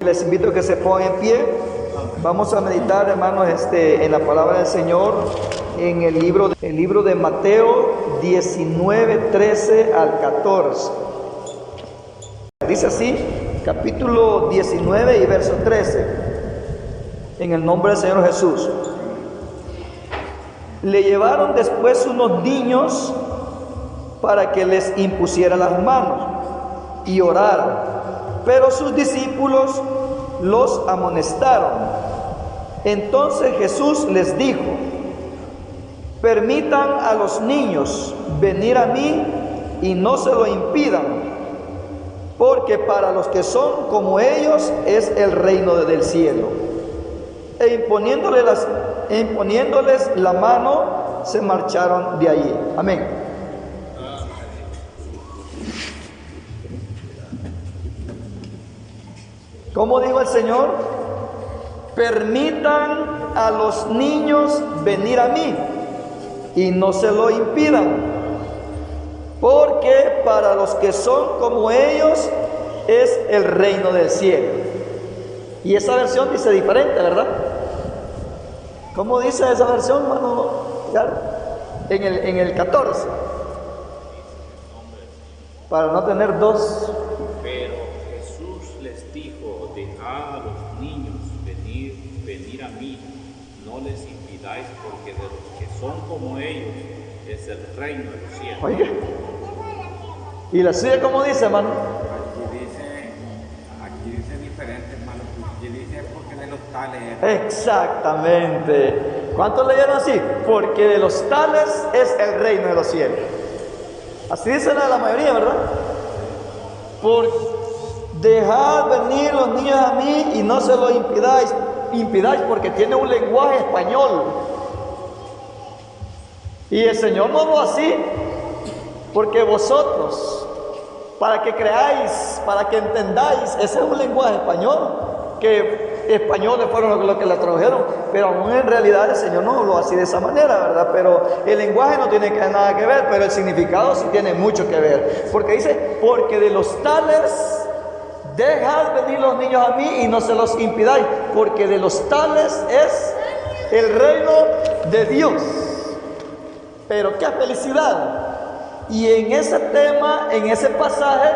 Les invito a que se pongan en pie. Vamos a meditar, hermanos, en la palabra del Señor, en el libro de Mateo 19, 13 al 14. Dice así, capítulo 19 y verso 13, en el nombre del Señor Jesús. Le llevaron después unos niños para que les impusiera las manos y oraran. Pero sus discípulos los amonestaron. Entonces Jesús les dijo: permitan a los niños venir a mí y no se lo impidan, porque para los que son como ellos es el reino del cielo. E imponiéndoles la mano, se marcharon de allí. Amén. ¿Cómo dijo el Señor? Permitan a los niños venir a mí y no se lo impidan, porque para los que son como ellos es el reino del cielo. Y esa versión dice diferente, ¿verdad? ¿Cómo dice esa versión, hermano? En el 14, para no tener dos. Pero Jesús les dijo: dejad a los niños venir a mí, no les impidáis, porque de los que son como ellos es el reino del cielo. Oiga, ¿y la suya cómo dice, hermano? Aquí dice diferente, hermano. Aquí dice porque de los tales. Exactamente. ¿Cuántos leyeron así? Porque de los tales es el reino de los cielos. Así dice la mayoría, ¿verdad? Por dejad venir los niños a mí y no se lo impidáis, porque tiene un lenguaje español. Y el Señor no lo así, porque vosotros, para que creáis, para que entendáis, ese es un lenguaje español, que españoles fueron los que la tradujeron, pero aún en realidad el Señor no habló así de esa manera, ¿verdad? Pero el lenguaje no tiene nada que ver, pero el significado sí tiene mucho que ver, porque dice: porque de los tales dejad venir los niños a mí y no se los impidáis, porque de los tales es el reino de Dios. Pero qué felicidad. Y en ese tema, en ese pasaje,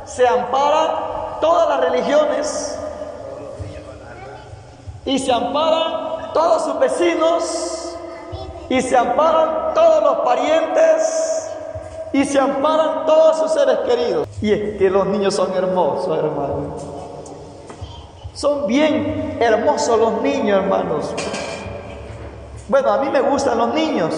se ampara todas las religiones y se amparan todos sus vecinos y se amparan todos los parientes y se amparan todos sus seres queridos. Y es que los niños son hermosos, hermanos. Son bien hermosos los niños, hermanos. Bueno, a mí me gustan los niños.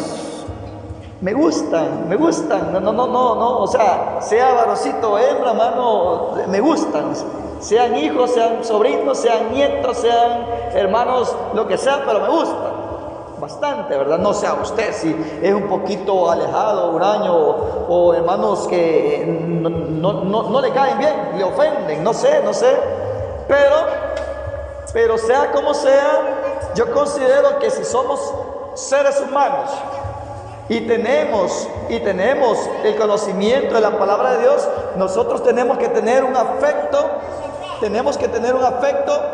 Me gustan. No. O sea varoncito o hembra, hermano, me gustan. Sean hijos, sean sobrinos, sean nietos, sean hermanos, lo que sea, pero me gustan bastante, ¿verdad? No sea usted si es un poquito alejado, huraño, o hermanos que no le caen bien, le ofenden, no sé, pero sea como sea, yo considero que si somos seres humanos y tenemos el conocimiento de la palabra de Dios, nosotros tenemos que tener un afecto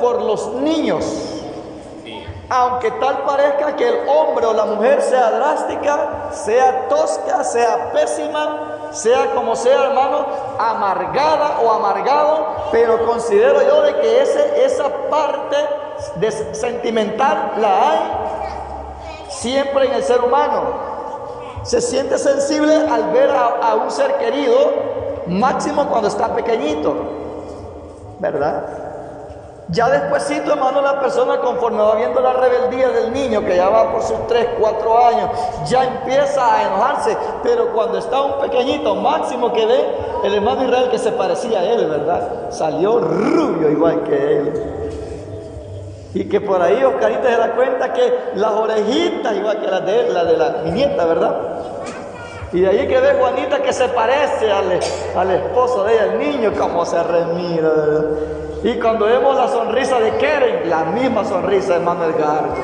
por los niños. Aunque tal parezca que el hombre o la mujer sea drástica, sea tosca, sea pésima, sea como sea, hermano, amargada o amargado, pero considero yo de que esa parte sentimental la hay siempre en el ser humano. Se siente sensible al ver a un ser querido, máximo cuando está pequeñito, ¿verdad? Ya despuesito, hermano, la persona, conforme va viendo la rebeldía del niño, que ya va por sus 3, 4 años, ya empieza a enojarse. Pero cuando está un pequeñito, máximo que ve el hermano Israel, que se parecía a él, ¿verdad? Salió rubio igual que él. Y que por ahí Oscarita se da cuenta que las orejitas igual que las de él, la de mi nieta, ¿verdad? Y de ahí que ve Juanita que se parece al esposo de ella, el niño, como se remira, ¿verdad? Y cuando vemos la sonrisa de Keren, la misma sonrisa de Manuel Gardo.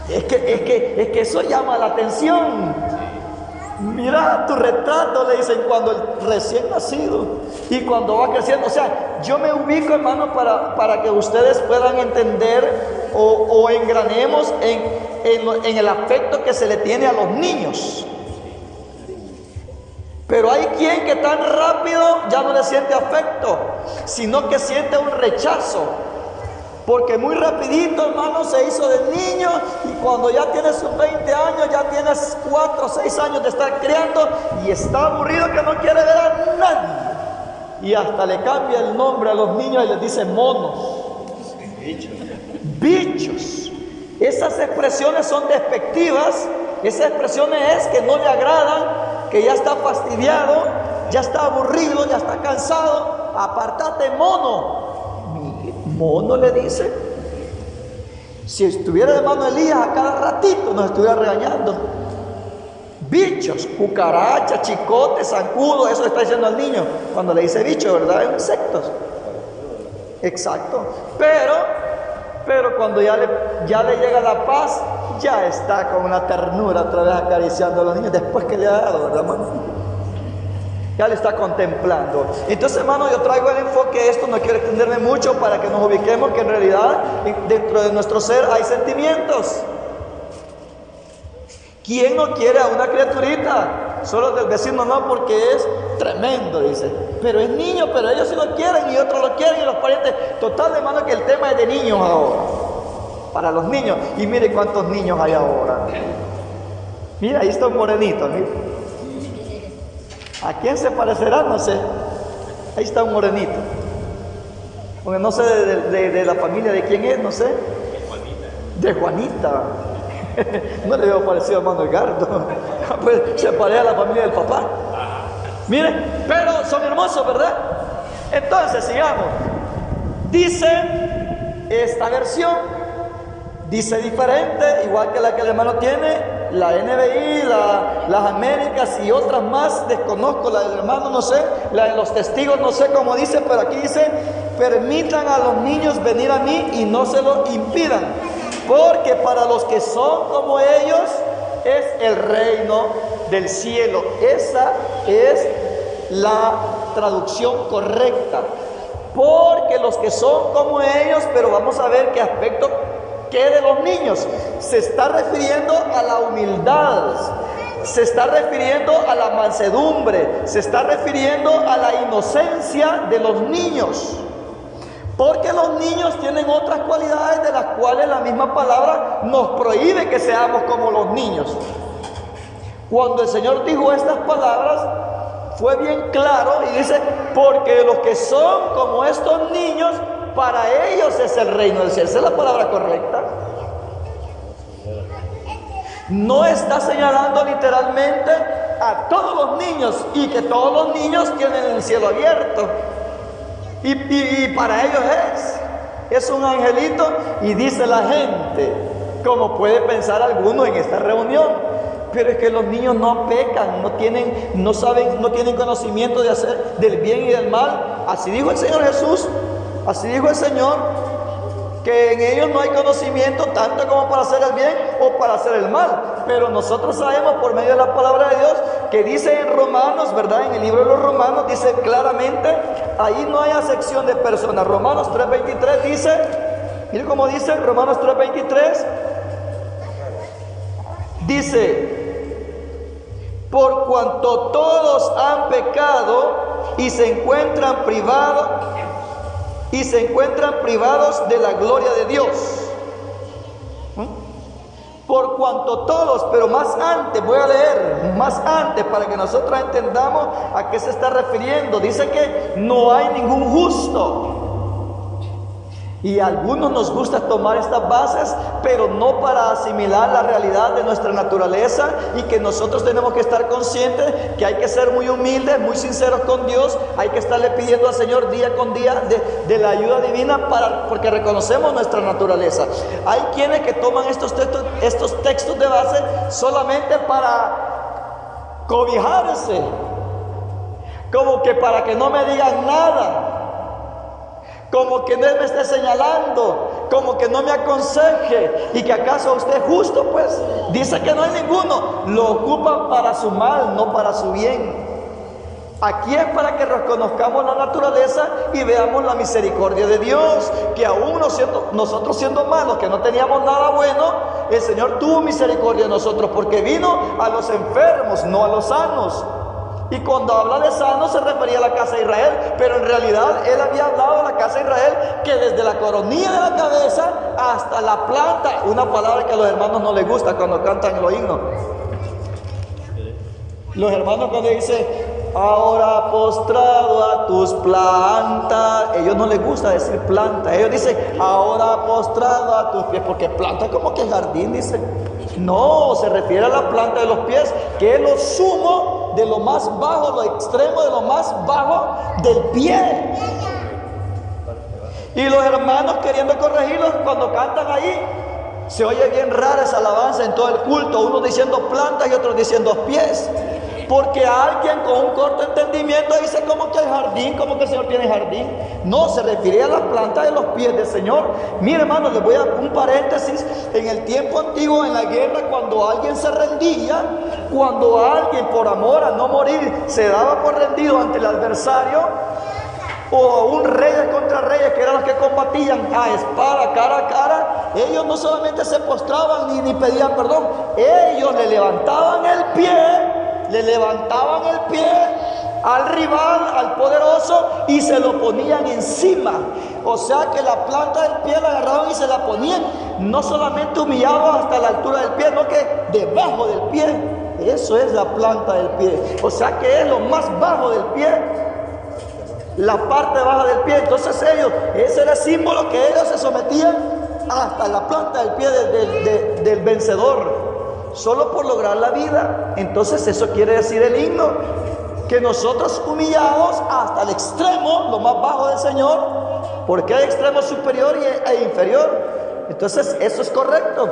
Es que eso llama la atención. Mira tu retrato, le dicen, cuando el recién nacido y cuando va creciendo. O sea, yo me ubico, hermano, para que ustedes puedan entender o engranemos en el afecto que se le tiene a los niños. Pero hay quien que tan rápido ya no le siente afecto, sino que siente un rechazo. Porque muy rapidito, hermano, se hizo de niño y cuando ya tienes sus 20 años, ya tienes 4 o 6 años de estar criando y está aburrido que no quiere ver a nadie. Y hasta le cambia el nombre a los niños y les dice monos. Bichos. Esas expresiones son despectivas. Esas expresiones es que no le agradan, que ya está fastidiado, ya está aburrido, ya está cansado. Apártate, mono. Mono, le dice. Si estuviera de mano Elías, a cada ratito nos estuviera regañando. Bichos, cucarachas, chicotes, zancudos, eso le está diciendo al niño cuando le dice bicho, ¿verdad? Insectos. Exacto. Pero cuando ya le llega la paz, ya está con una ternura otra vez acariciando a los niños después que le ha dado, ¿verdad, hermano? Ya le está contemplando. Entonces, hermano, yo traigo el enfoque de esto, no quiero extenderme mucho para que nos ubiquemos que en realidad dentro de nuestro ser hay sentimientos. ¿Quién no quiere a una criaturita? Solo del vecino no, porque es tremendo, dice. Pero es niño, pero ellos sí lo quieren y otros lo quieren y los parientes. Total, hermano, que el tema es de niños ahora. Para los niños. Y mire cuántos niños hay ahora. Mira, ahí está un morenito, mire. ¿A quién se parecerá? No sé. Ahí está un morenito. Porque no sé de la familia de quién es, no sé. De Juanita. No le veo parecido a hermano Edgardo. Pues se parece a la familia del papá. Miren, pero son hermosos, ¿verdad? Entonces, sigamos. Dice esta versión, dice diferente, igual que la que el hermano tiene. La NBI, las Américas y otras más, desconozco, la del hermano no sé, la de los testigos no sé cómo dice, pero aquí dice, permitan a los niños venir a mí y no se lo impidan, porque para los que son como ellos es el reino del cielo. Esa es la traducción correcta, porque los que son como ellos, pero vamos a ver qué aspecto que de los niños. Se está refiriendo a la humildad, se está refiriendo a la mansedumbre, se está refiriendo a la inocencia de los niños, porque los niños tienen otras cualidades de las cuales la misma palabra nos prohíbe que seamos como los niños. Cuando el Señor dijo estas palabras fue bien claro y dice, porque los que son como estos niños, para ellos es el reino del cielo. Esa es la palabra correcta. No está señalando literalmente a todos los niños y que todos los niños tienen el cielo abierto. Y para ellos es un angelito. Y dice la gente, como puede pensar alguno en esta reunión, pero es que los niños no pecan, no saben, no tienen conocimiento de hacer del bien y del mal. Así dijo el Señor Jesús. Así dijo el Señor, que en ellos no hay conocimiento tanto como para hacer el bien o para hacer el mal. Pero nosotros sabemos por medio de la palabra de Dios que dice en Romanos, ¿verdad? En el libro de los Romanos dice claramente, ahí no hay acepción de personas. Romanos 3:23 dice, mire cómo dice Romanos 3:23, dice, por cuanto todos han pecado y se encuentran privados de la gloria de Dios. Por cuanto todos, pero más antes, voy a leer más antes para que nosotros entendamos a qué se está refiriendo. Dice que no hay ningún justo. Y a algunos nos gusta tomar estas bases, pero no para asimilar la realidad de nuestra naturaleza, y que nosotros tenemos que estar conscientes que hay que ser muy humildes, muy sinceros con Dios. Hay que estarle pidiendo al Señor día con día de la ayuda divina, porque reconocemos nuestra naturaleza. Hay quienes que toman estos textos de base solamente para cobijarse, como que para que no me digan nada. como que Él me esté señalando, como que no me aconseje, y que acaso usted es justo, pues dice que no hay ninguno. Lo ocupan para su mal, no para su bien. Aquí es para que reconozcamos la naturaleza y veamos la misericordia de Dios, que aún nosotros siendo malos, que no teníamos nada bueno, el Señor tuvo misericordia de nosotros, porque vino a los enfermos, no a los sanos. Y cuando habla de sanos se refería a la casa de Israel, pero en realidad Él había hablado a la casa de Israel que desde la coronilla de la cabeza hasta la planta, una palabra que a los hermanos no les gusta cuando cantan los himnos. Los hermanos cuando dicen, ahora postrado a tus plantas, ellos no les gusta decir planta, ellos dicen, ahora postrado a tus pies, porque planta como que jardín, dice. No, se refiere a la planta de los pies, que es lo sumo de lo más bajo, lo extremo de lo más bajo del pie. Y los hermanos queriendo corregirlos cuando cantan ahí, se oye bien rara esa alabanza en todo el culto, unos diciendo plantas y otros diciendo pies. Porque alguien con un corto entendimiento dice como que hay jardín, como que el Señor tiene jardín. No, se refiere a las plantas de los pies del Señor. Mire, hermano, les voy a un paréntesis. En el tiempo antiguo, en la guerra, cuando alguien se rendía, cuando alguien por amor a no morir se daba por rendido ante el adversario, o un reyes contra reyes, que eran los que combatían a espada, cara a cara, ellos no solamente se postraban ni pedían perdón, ellos le levantaban el pie al rival, al poderoso, y se lo ponían encima. O sea que la planta del pie la agarraban y se la ponían, no solamente humillado hasta la altura del pie, no, que debajo del pie. Eso es la planta del pie. O sea que es lo más bajo del pie, la parte baja del pie. Entonces ese era el símbolo, que ellos se sometían hasta la planta del pie del vencedor, solo por lograr la vida. Entonces eso quiere decir el himno, que nosotros humillados hasta el extremo, lo más bajo del Señor, porque hay extremo superior e inferior. Entonces eso es correcto.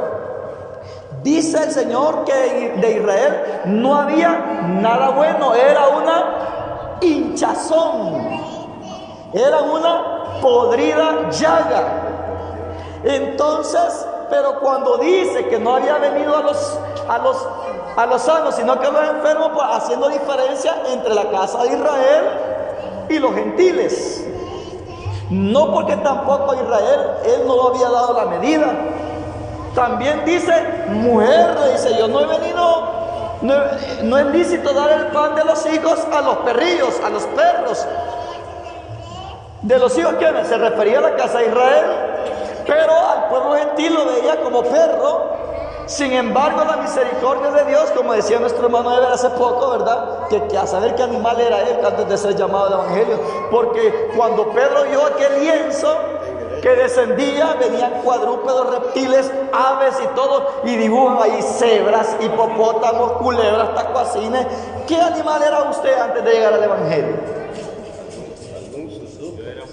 Dice el Señor que de Israel no había nada bueno, era una hinchazón, era una podrida llaga. Entonces, pero cuando dice que no había venido a los sanos, sino que a los enfermos, pues, haciendo diferencia entre la casa de Israel y los gentiles. No, porque tampoco a Israel Él no lo había dado la medida. También dice, mujer, le dice, yo no he venido, no es lícito dar el pan de los hijos a los perrillos, a los perros. De los hijos, ¿quién? Se refería a la casa de Israel, pero al pueblo gentil lo veía como perro. Sin embargo, la misericordia de Dios, como decía nuestro hermano Eber hace poco, ¿verdad? Que a saber qué animal era él antes de ser llamado al Evangelio. Porque cuando Pedro vio aquel lienzo que descendía, venían cuadrúpedos, reptiles, aves y todo, y dibujan ahí cebras, hipopótamos, culebras, tacuacines. ¿Qué animal era usted antes de llegar al Evangelio?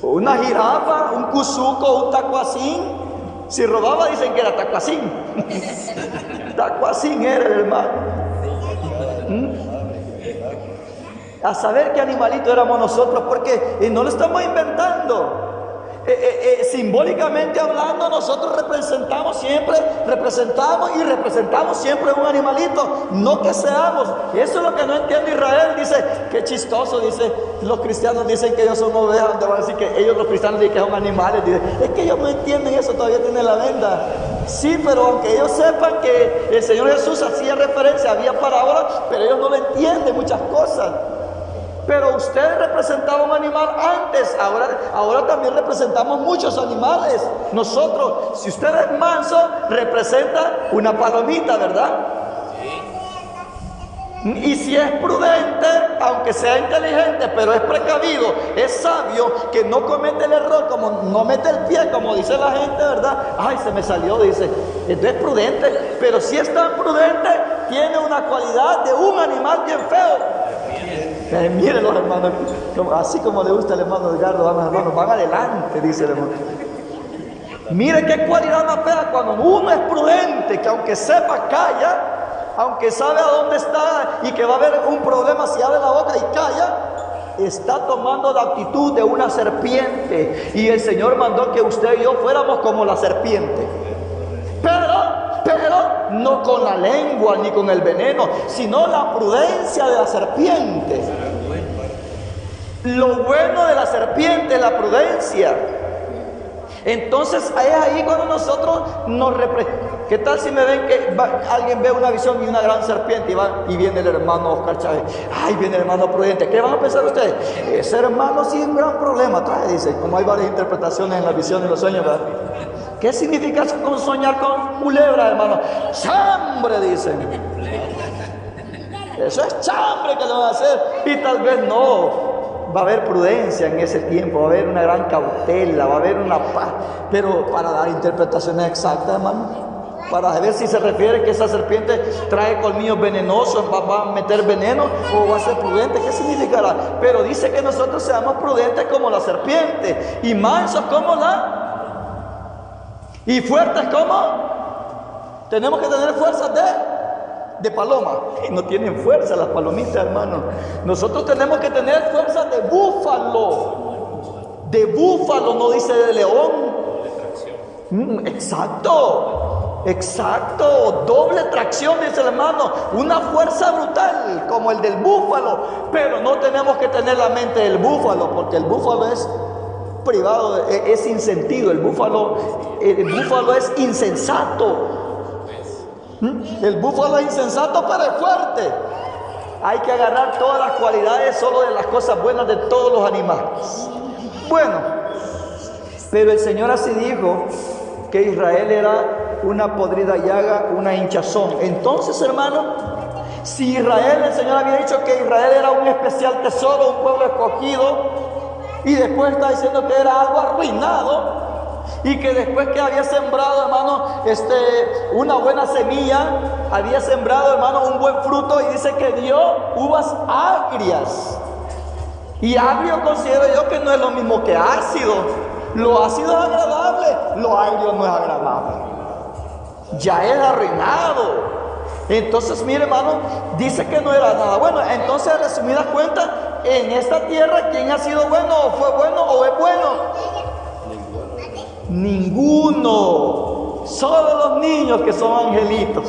Una jirafa, un cuzuco, un tacuacín. Si robaba, dicen que era tacuacín. Tacuacín era el hermano. A saber qué animalito éramos nosotros, porque no lo estamos inventando. Simbólicamente hablando, nosotros representamos siempre un animalito, no que seamos. Eso es lo que no entiende Israel. Dice, qué chistoso, dice, los cristianos dicen que ellos son ovejas, donde van a decir que ellos, los cristianos, dicen que son animales. Dice, es que ellos no entienden eso, todavía tienen la venda. Sí, pero aunque ellos sepan que el Señor Jesús hacía referencia, había parábolas, pero ellos no lo entienden muchas cosas. Pero usted representaba un animal antes, ahora también representamos muchos animales. Nosotros, si usted es manso, representa una palomita, ¿verdad? Y si es prudente, aunque sea inteligente, pero es precavido, es sabio, que no comete el error, como no mete el pie, como dice la gente, ¿verdad? Ay, se me salió, dice. Entonces es prudente, pero si es tan prudente, tiene una cualidad de un animal bien feo. Miren los hermanos, así como le gusta el hermano Edgardo, hermanos, van adelante, dice el hermano. Mire qué cualidad más fea cuando uno es prudente, que aunque sepa, calla, aunque sabe a dónde está y que va a haber un problema si abre la boca y calla, está tomando la actitud de una serpiente. Y el Señor mandó que usted y yo fuéramos como la serpiente. Pero no con la lengua ni con el veneno, sino la prudencia de la serpiente. Lo bueno de la serpiente es la prudencia. Entonces es ahí cuando nosotros nos representamos. ¿Qué tal si me ven que alguien ve una visión y una gran serpiente y viene el hermano Oscar Chávez? Ay, viene el hermano Prudente. ¿Qué van a pensar ustedes? Ese hermano sí es un gran problema trae, dice. Como hay varias interpretaciones en la visión y los sueños, ¿verdad? ¿Qué significa soñar con culebra, hermano? Chambre, dicen. Eso es chambre que le van a hacer. Y tal vez no. Va a haber prudencia en ese tiempo, va a haber una gran cautela, va a haber una paz. Pero para dar interpretaciones exactas, hermano, para ver si se refiere que esa serpiente trae colmillos venenosos, va a meter veneno o va a ser prudente, ¿qué significará? Pero dice que nosotros seamos prudentes como la serpiente y mansos como y fuertes como. Tenemos que tener fuerzas de paloma. Y no tienen fuerza las palomitas, hermano. Nosotros tenemos que tener fuerza de búfalo. De búfalo, no dice de león. Exacto, doble tracción, dice el hermano. Una fuerza brutal como el del búfalo. Pero no tenemos que tener la mente del búfalo, porque el búfalo es privado, es sin sentido. El búfalo es insensato. El búfalo es insensato, pero es fuerte. Hay que agarrar todas las cualidades solo de las cosas buenas de todos los animales. Bueno, pero el Señor así dijo que Israel era una podrida llaga, una hinchazón. Entonces, hermano, si Israel, el Señor había dicho que Israel era un especial tesoro, un pueblo escogido, y después está diciendo que era algo arruinado, y que después que había sembrado, hermano, una buena semilla, había sembrado, hermano, un buen fruto, y dice que dio uvas agrias. Y agrio considero yo que no es lo mismo que ácido. Lo ácido es agradable, lo agrio no es agradable. Ya es arruinado. Entonces, mire, hermano, dice que no era nada bueno. Entonces, resumidas cuentas, en esta tierra, ¿quién ha sido bueno, o fue bueno, o es bueno? Ninguno. Solo los niños que son angelitos.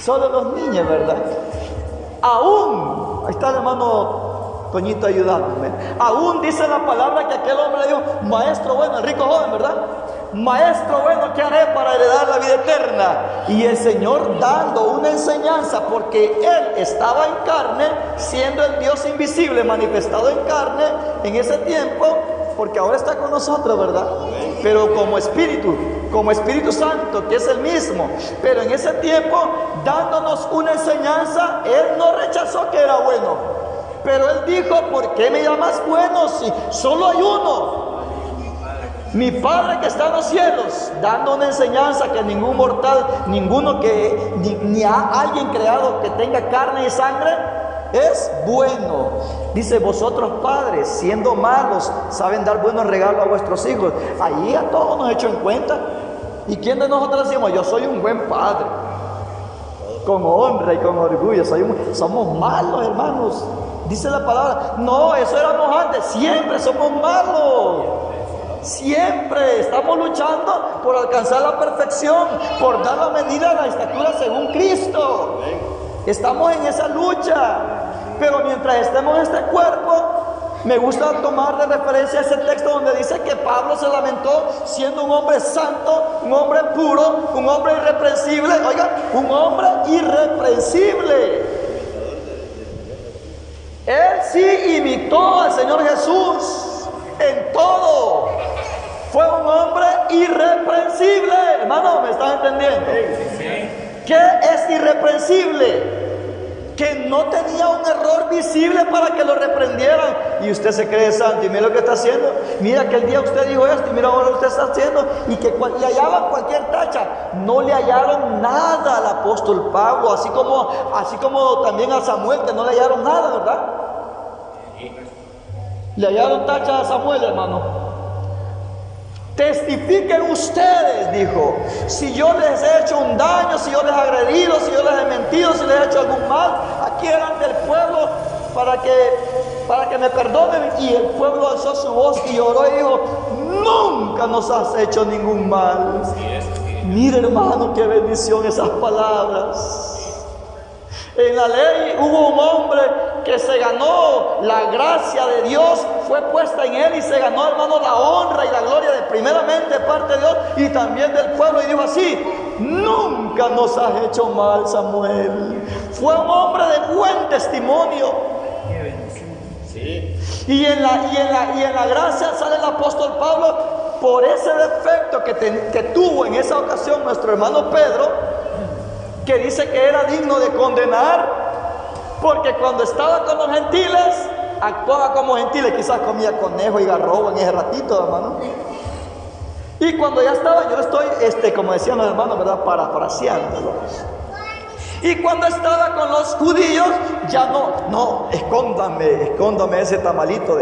Solo los niños, ¿verdad? Aún, ahí está el hermano Toñito ayudándome. Aún dice la palabra que aquel hombre le dijo: maestro bueno, el rico joven, ¿verdad? Maestro bueno, ¿qué haré para heredar la vida eterna? Y el Señor dando una enseñanza, porque Él estaba en carne, siendo el Dios invisible manifestado en carne en ese tiempo, porque ahora está con nosotros, ¿verdad? Pero como Espíritu Santo, que es el mismo. Pero en ese tiempo, dándonos una enseñanza, Él no rechazó que era bueno. Pero Él dijo: ¿por qué me llamas bueno si solo hay uno? Mi Padre que está en los cielos, dando una enseñanza que ningún mortal, ninguno que, ni a alguien creado que tenga carne y sangre, es bueno. Dice: vosotros padres, siendo malos, saben dar buenos regalos a vuestros hijos. Allí a todos nos echó en cuenta. ¿Y quién de nosotros decimos: yo soy un buen padre? Con honra y con orgullo. Somos malos, hermanos. Dice la palabra: no, eso éramos antes. Siempre somos malos. Siempre estamos luchando por alcanzar la perfección, por dar la medida a la estatura según Cristo. Estamos en esa lucha. Pero mientras estemos en este cuerpo, me gusta tomar de referencia ese texto donde dice que Pablo se lamentó siendo un hombre santo, un hombre puro, un hombre irreprensible. Oiga, un hombre irreprensible. Él sí imitó al Señor Jesús en todo. Fue un hombre irreprensible. Hermano, ¿me están entendiendo? ¿Qué es irreprensible? Que no tenía un error visible para que lo reprendieran. Y usted se cree santo y mira lo que está haciendo. Mira que el día usted dijo esto y mira ahora lo que usted está haciendo. Y que le hallaban cualquier tacha. No le hallaron nada al apóstol Pablo, así como también a Samuel, que no le hallaron nada, ¿verdad? Le hallaron tacha a Samuel, hermano. Testifiquen ustedes, dijo, si yo les he hecho un daño, si yo les he agredido, si yo les he mentido, si les he hecho algún mal, aquí delante del pueblo, para que para que me perdonen. Y el pueblo alzó su voz y lloró y dijo: nunca nos has hecho ningún mal. Mire, hermano, qué bendición esas palabras. En la ley hubo un hombre que se ganó la gracia de Dios, fue puesta en él y se ganó, hermano, la honra y la gloria de primeramente parte de Dios y también del pueblo, y dijo así: nunca nos has hecho mal, Samuel. Fue un hombre de buen testimonio. Y en la gracia sale el apóstol Pablo por ese defecto que tuvo en esa ocasión nuestro hermano Pedro, que dice que era digno de condenar, porque cuando estaba con los gentiles, actuaba como gentiles, quizás comía conejo y garrobo en ese ratito, hermano. Y cuando ya estaba, yo estoy, como decían los hermanos, ¿verdad?, parafraseándolo. Y cuando estaba con los judíos, ya no, escóndame ese tamalito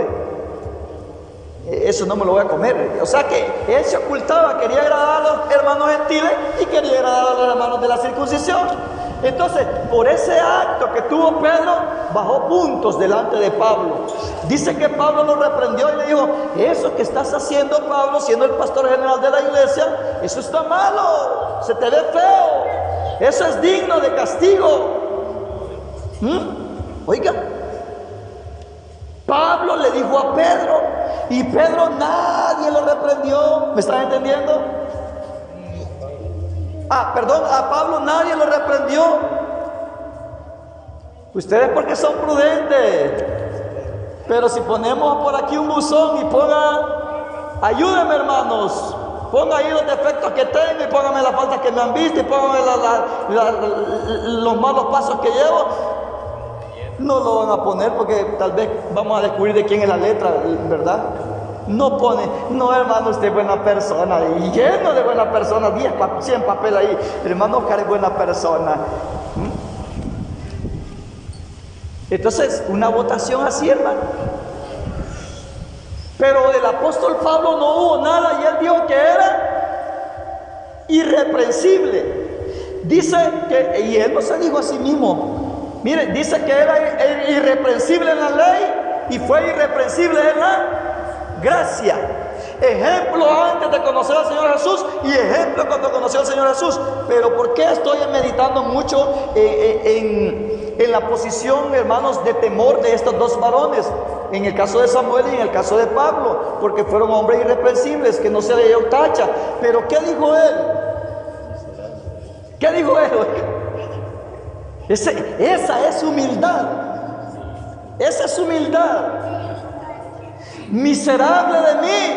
eso no me lo voy a comer. O sea que él se ocultaba, quería agradar a los hermanos gentiles y quería agradar a los hermanos de la circuncisión. Entonces, por ese acto que tuvo Pedro, bajó puntos delante de Pablo. Dice que Pablo lo reprendió y le dijo: eso que estás haciendo, Pablo, siendo el pastor general de la iglesia, eso está malo, se te ve feo, eso es digno de castigo. Oiga, Pablo le dijo a Pedro, y Pedro nadie lo reprendió. ¿Me están entendiendo? A Pablo nadie lo reprendió. Ustedes porque son prudentes. Pero si ponemos por aquí un buzón y ayúdenme, hermanos, ponga ahí los defectos que tengo y póngame las faltas que me han visto y póngame los malos pasos que llevo, no lo van a poner porque tal vez vamos a descubrir de quién es la letra, ¿verdad? No pone: no, hermano, usted es buena persona, y lleno de buenas personas, 100 papel ahí, hermano Oscar es buena persona. Entonces, una votación así, hermano. Pero del apóstol Pablo no hubo nada, y él dijo que era irreprensible. Dice que, y él no se dijo a sí mismo, mire, dice que era irreprensible en la ley y fue irreprensible en la gracia. Ejemplo antes de conocer al Señor Jesús y ejemplo cuando conoció al Señor Jesús. Pero ¿por qué estoy meditando mucho en la posición, hermanos, de temor de estos dos varones? En el caso de Samuel y en el caso de Pablo, porque fueron hombres irreprensibles, que no se le dio tacha. Pero ¿qué dijo él? ¿Qué dijo él? Esa es humildad. Esa es humildad. Miserable de mí,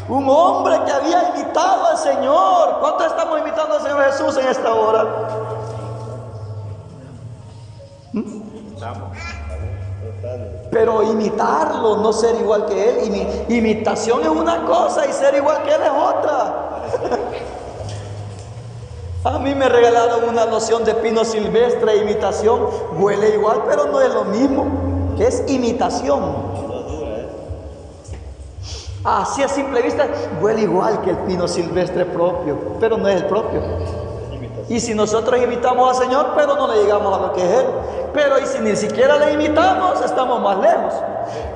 un hombre que había imitado al Señor. ¿Cuántos estamos imitando al Señor Jesús en esta hora? Pero imitarlo, no ser igual que Él. Imitación es una cosa y ser igual que Él es otra. A mí me regalaron una loción de pino silvestre, imitación, huele igual, pero no es lo mismo, es imitación. Así a simple vista, huele igual que el pino silvestre propio, pero no es el propio. Y si nosotros imitamos al Señor, pero no le llegamos a lo que es Él. Pero y si ni siquiera le imitamos, estamos más lejos.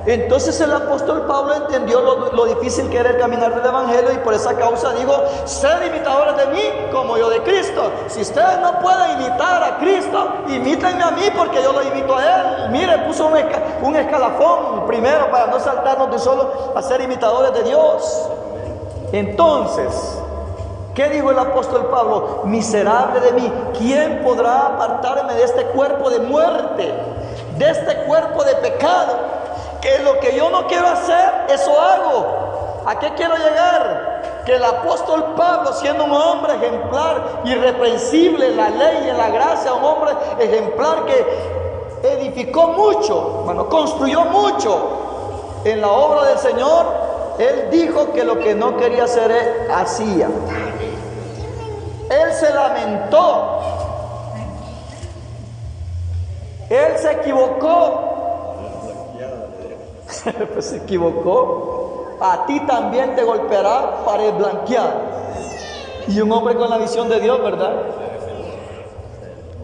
Entonces el apóstol Pablo entendió lo difícil que era el caminar del Evangelio, y por esa causa dijo: sed imitadores de mí como yo de Cristo. Si ustedes no pueden imitar a Cristo, imítenme a mí, porque yo lo imito a Él. Mire, puso un escalafón primero para no saltarnos de solo a ser imitadores de Dios. Entonces, ¿qué dijo el apóstol Pablo? Miserable de mí, ¿quién podrá apartarme de este cuerpo de muerte, de este cuerpo de pecado? Que lo que yo no quiero hacer, eso hago. ¿A qué quiero llegar? Que el apóstol Pablo, siendo un hombre ejemplar, irreprensible en la ley y en la gracia, un hombre ejemplar que edificó mucho, bueno, construyó mucho en la obra del Señor, él dijo que lo que no quería hacer, él hacía. Él se lamentó, él se equivocó. Pues se equivocó. A ti también te golpeará pared blanqueada. Y un hombre con la visión de Dios, ¿verdad?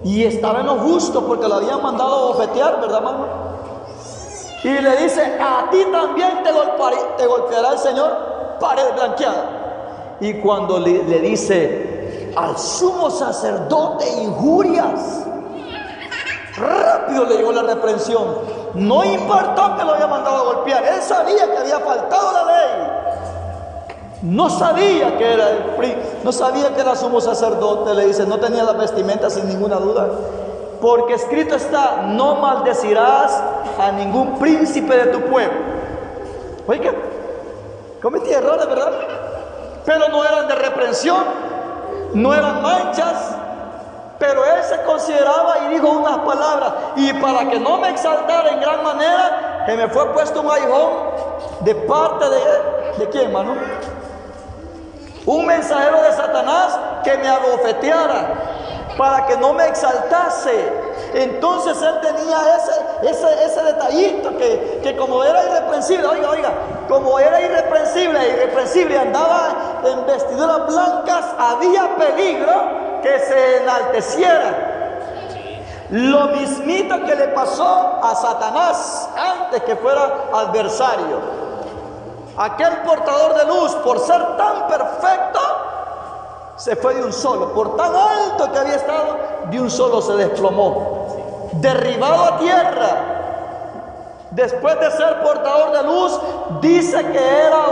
Y estaba en lo justo porque lo habían mandado a bofetear, ¿verdad, hermano? Y le dice, a ti también te golpeará el Señor, pared blanqueada. Y cuando le dice, al sumo sacerdote injurias, rápido le llegó la reprensión. No importó que lo había mandado a golpear, él sabía que había faltado la ley. No sabía que era no sabía que era sumo sacerdote, le dice, no tenía la vestimenta sin ninguna duda. Porque escrito está, no maldecirás a ningún príncipe de tu pueblo. Oiga, cometí errores, ¿verdad? Pero no eran de reprensión, no eran manchas. Pero él se consideraba y dijo unas palabras. Y para que no me exaltara en gran manera, que me fue puesto un aguijón de parte ¿de quién, hermano? Un mensajero de Satanás que me abofeteara, para que no me exaltase. Entonces él tenía ese detallito que como era irreprensible, oiga, como era irreprensible, andaba en vestiduras blancas, había peligro que se enalteciera. Lo mismito que le pasó a Satanás antes que fuera adversario. Aquel portador de luz, por ser tan perfecto, se fue de un solo. Por tan alto que había estado, de un solo se desplomó, derribado a tierra. Después de ser portador de luz, dice que era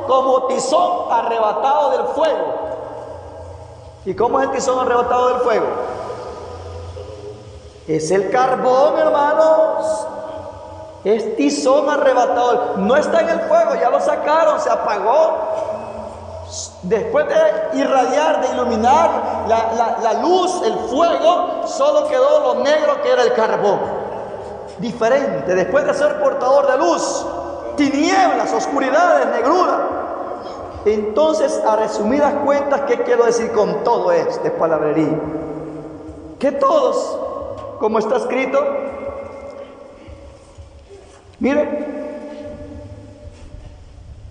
como tizón arrebatado del fuego. ¿Y cómo es el tizón arrebatado del fuego? Es el carbón, hermanos. Es tizón arrebatado. No está en el fuego, ya lo sacaron, se apagó. Después de irradiar, de iluminar la luz, el fuego, solo quedó lo negro que era el carbón. Diferente, después de ser portador de luz, tinieblas, oscuridades, negrura. Entonces, a resumidas cuentas, ¿qué quiero decir con todo este palabrerío? Que todos, como está escrito, mire,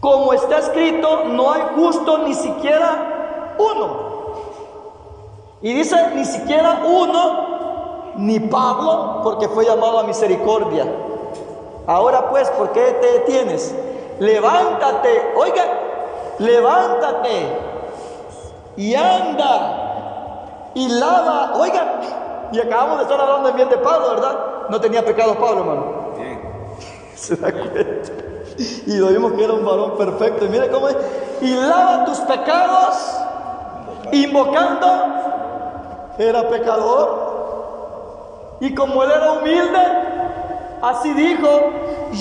como está escrito, no hay justo ni siquiera uno. Y dice, ni siquiera uno, ni Pablo, porque fue llamado a misericordia. Ahora pues, ¿por qué te detienes? Levántate, oiga, levántate y anda y lava. Oiga, y acabamos de estar hablando bien de Pablo, ¿verdad? No tenía pecados Pablo, hermano. ¿Se da cuenta? Y lo vimos que era un varón perfecto. Y mire cómo es. Y lava tus pecados, invocando. Era pecador. Y como él era humilde, así dijo: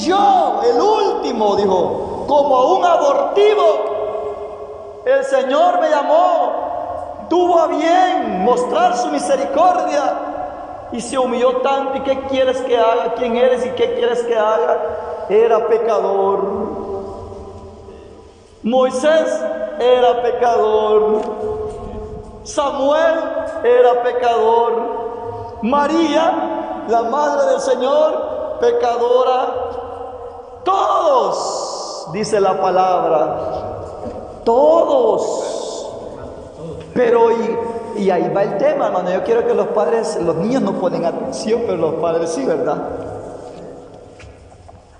yo, el último, dijo, como un abortivo, el Señor me llamó, tuvo a bien mostrar su misericordia. Y se humilló tanto. ¿Y qué quieres que haga? ¿Quién eres y qué quieres que haga? Era pecador. Moisés era pecador. Samuel era pecador. María, la madre del Señor, pecadora. Todos, dice la palabra, todos. Pero y ahí va el tema, hermano. Yo quiero que los niños no ponen atención, pero los padres sí, ¿verdad?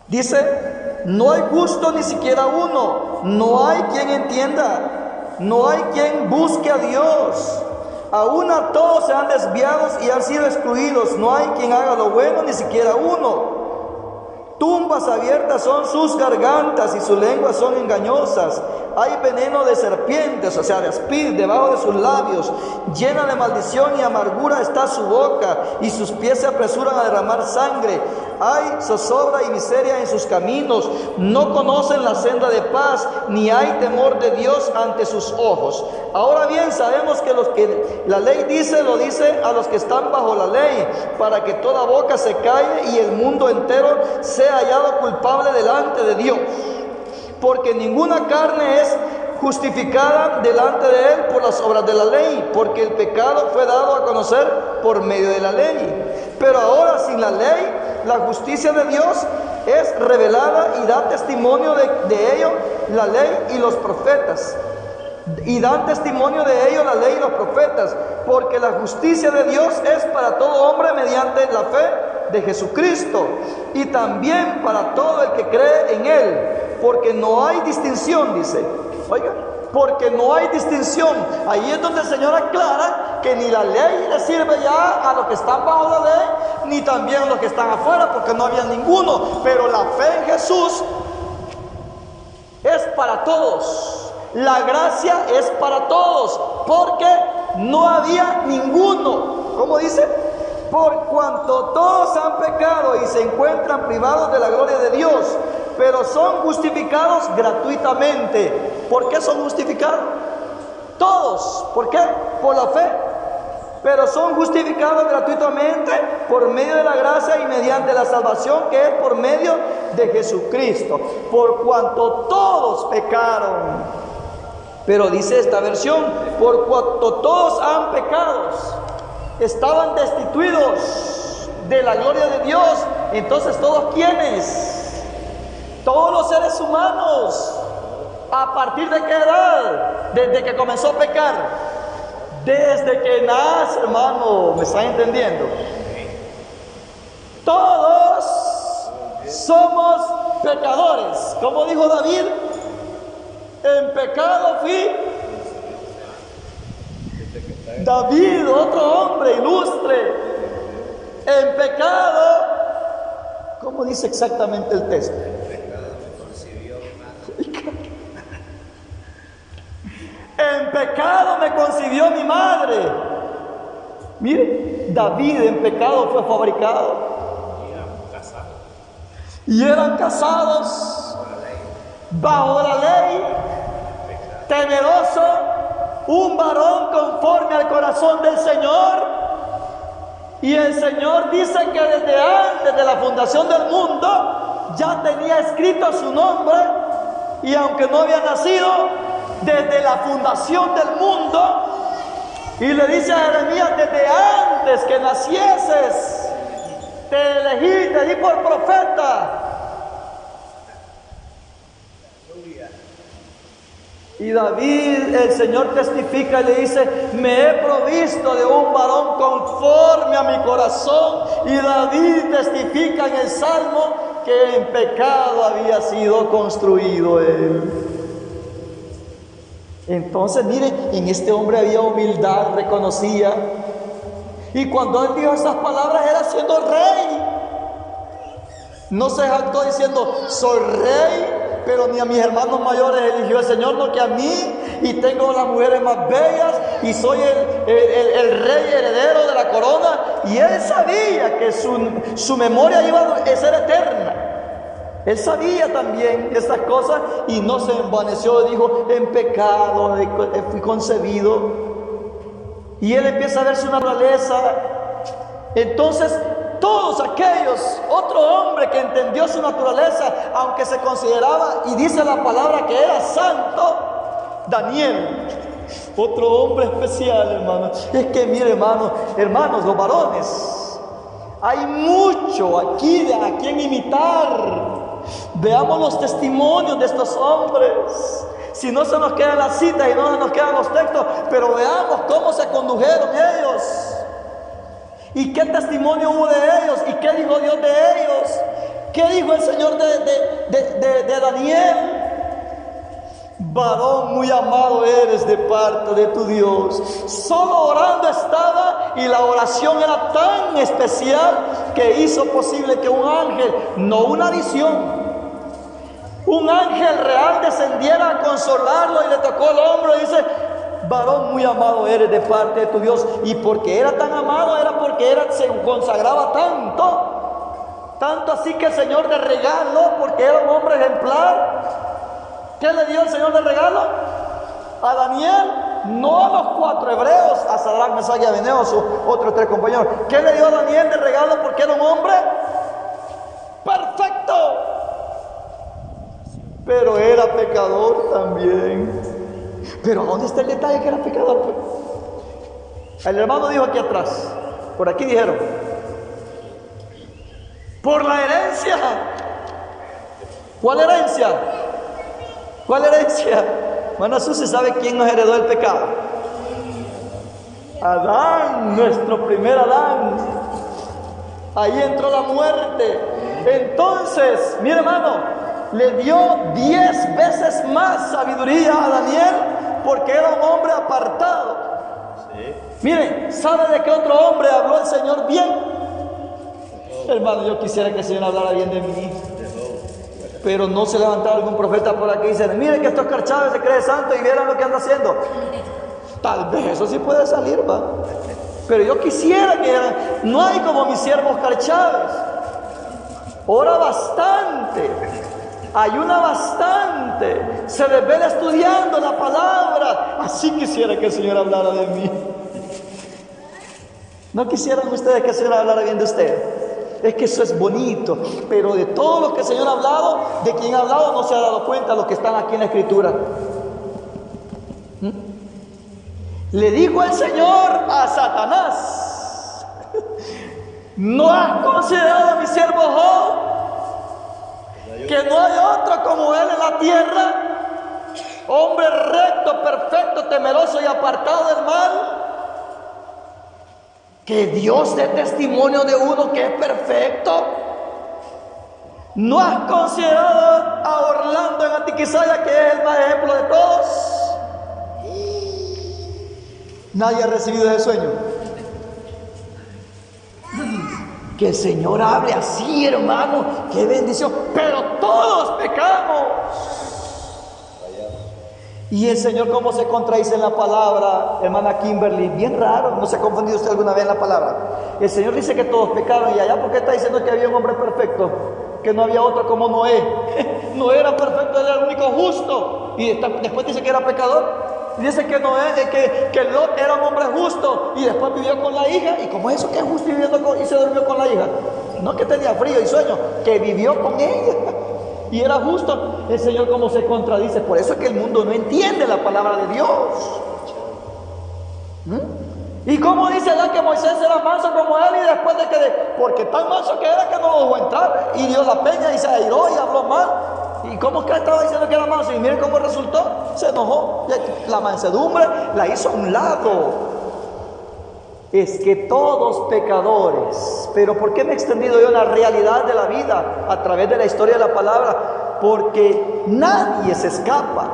Dice, no hay justo ni siquiera uno, no hay quien entienda, no hay quien busque a Dios. Aún a todos se han desviado y han sido excluidos, no hay quien haga lo bueno, ni siquiera uno. Tumbas abiertas son sus gargantas y sus lenguas son engañosas. Hay veneno de serpientes, o sea, de espíritus, debajo de sus labios. Llena de maldición y amargura está su boca, y sus pies se apresuran a derramar sangre. Hay zozobra y miseria en sus caminos. No conocen la senda de paz, ni hay temor de Dios ante sus ojos. Ahora bien, sabemos que los que la ley dice, lo dice a los que están bajo la ley, para que toda boca se calle y el mundo entero sea hallado culpable delante de Dios. Porque ninguna carne es justificada delante de Él por las obras de la ley, porque el pecado fue dado a conocer por medio de la ley. Pero ahora, sin la ley, la justicia de Dios es revelada y da testimonio de ello la ley y los profetas. Y dan testimonio de ello la ley y los profetas, porque la justicia de Dios es para todo hombre mediante la fe de Jesucristo y también para todo el que cree en Él, porque no hay distinción, dice. Oiga, porque no hay distinción. Ahí es donde el Señor aclara que ni la ley le sirve ya a los que están bajo la ley, ni también a los que están afuera, porque no había ninguno. Pero la fe en Jesús es para todos. La gracia es para todos, porque no había ninguno. ¿Cómo dice? Por cuanto todos han pecado y se encuentran privados de la gloria de Dios, pero son justificados gratuitamente. ¿Por qué son justificados? Todos. ¿Por qué? Por la fe. Pero son justificados gratuitamente por medio de la gracia y mediante la salvación que es por medio de Jesucristo. Por cuanto todos pecaron. Pero dice esta versión, por cuanto todos han pecado, estaban destituidos de la gloria de Dios. Entonces, ¿todos quiénes? Todos los seres humanos. ¿A partir de qué edad? Desde que comenzó a pecar. Desde que nace, hermano. ¿Me están entendiendo? Todos somos pecadores. Como dijo David, en pecado fui. David, otro hombre ilustre, en pecado. ¿Cómo dice exactamente el texto? En pecado me concibió mi madre. Mire, David en pecado fue fabricado. Y eran casados bajo la ley, temeroso, un varón conforme al corazón del Señor. Y el Señor dice que desde antes de la fundación del mundo ya tenía escrito su nombre, y aunque no había nacido, desde la fundación del mundo, y le dice a Jeremías, desde antes que nacieses te elegí, te di por profeta. Y David, el Señor testifica y le dice, me he provisto de un varón conforme a mi corazón. Y David testifica en el Salmo que en pecado había sido construido él. Entonces, mire, en este hombre había humildad, reconocía. Y cuando él dijo esas palabras era siendo rey. No se jactó diciendo, soy rey, pero ni a mis hermanos mayores eligió el Señor, no que a mí, y tengo las mujeres más bellas, y soy el rey heredero de la corona. Y él sabía que su memoria iba a ser eterna. Él sabía también estas cosas y no se envaneció. Dijo, en pecado fui concebido. Y él empieza a ver su naturaleza. Entonces, todos aquellos, otro hombre que entendió su naturaleza, aunque se consideraba, y dice la palabra que era santo, Daniel, otro hombre especial, hermano. Es que mire, hermanos, los varones, hay mucho aquí a quien imitar. Veamos los testimonios de estos hombres. Si no se nos quedan las citas y no se nos quedan los textos, pero veamos cómo se condujeron ellos. ¿Y qué testimonio hubo de ellos? ¿Y qué dijo Dios de ellos? ¿Qué dijo el Señor de Daniel? Varón muy amado eres de parte de tu Dios. Solo orando estaba, y la oración era tan especial que hizo posible que un ángel, no una visión, un ángel real descendiera a consolarlo y le tocó el hombro y dice, varón muy amado eres de parte de tu Dios. Y porque era tan amado, era porque se consagraba tanto así que el Señor de regalo, porque era un hombre ejemplar, ¿qué le dio el Señor de regalo? A Daniel, no a los 4 hebreos, a Sadrach, Mesach y Abednego, sus otros 3 compañeros. ¿Qué le dio a Daniel de regalo? Porque era un hombre perfecto, pero era pecador también. Pero ¿dónde está el detalle que era pecador? El hermano dijo aquí atrás, por aquí dijeron, por la herencia. ¿Cuál herencia? ¿Cuál herencia? Bueno, Susi, ¿sabe quién nos heredó el pecado? Adán, nuestro primer Adán. Ahí entró la muerte. Entonces, mi hermano, le dio 10 veces más sabiduría a Daniel porque era un hombre apartado. Sí. Miren, ¿sabe de qué otro hombre habló el Señor bien? Hermano, yo quisiera que el Señor hablara bien de mí. Pero no se levantaba algún profeta por aquí y dice: miren que estos carchaves se cree santo y vieran lo que anda haciendo. Tal vez eso sí puede salir, va. Pero yo quisiera que no hay como mis siervos Carchaves. Ora bastante, ayuna bastante, se desvela estudiando la palabra. Así quisiera que el Señor hablara de mí. ¿No quisieran ustedes que el Señor hablara bien de ustedes? Es que eso es bonito, pero de todo lo que el Señor ha hablado, de quien ha hablado no se ha dado cuenta los que están aquí en la Escritura. Le dijo el Señor a Satanás: ¿no has considerado a mi siervo Job, que no hay otro como él en la tierra, hombre recto, perfecto, temeroso y apartado del mal? Que Dios dé testimonio de uno que es perfecto. ¿No has considerado a Orlando en Antiquizaya, que es el más ejemplo de todos? Nadie ha recibido ese sueño. Que el Señor hable así, hermano, qué bendición. Pero todos pecamos. Y el Señor, ¿cómo se contradice en la palabra, hermana Kimberly? Bien raro. ¿No se ha confundido usted alguna vez en la palabra? El Señor dice que todos pecaron, y allá, ¿por qué está diciendo que había un hombre perfecto? Que no había otro como Noé. Noé era perfecto, él era el único justo. Y después dice que era pecador. Dice que Noé, que Lot era un hombre justo y después vivió con la hija. ¿Y cómo es eso que es justo y se durmió con la hija? No que tenía frío y sueño, que vivió con ella y era justo. El Señor, cómo se contradice. Por eso es que el mundo no entiende la palabra de Dios. ¿Y cómo dice Adán que Moisés era manso como él? Y después de que, porque tan manso que era, que no lo dejó entrar y dio la peña y se airó y habló mal. ¿Y cómo es que estaba diciendo que era manso? Y miren cómo resultó, se enojó. La mansedumbre la hizo a un lado. Es que todos pecadores. Pero ¿por qué me he extendido yo en la realidad de la vida a través de la historia de la palabra? Porque nadie se escapa.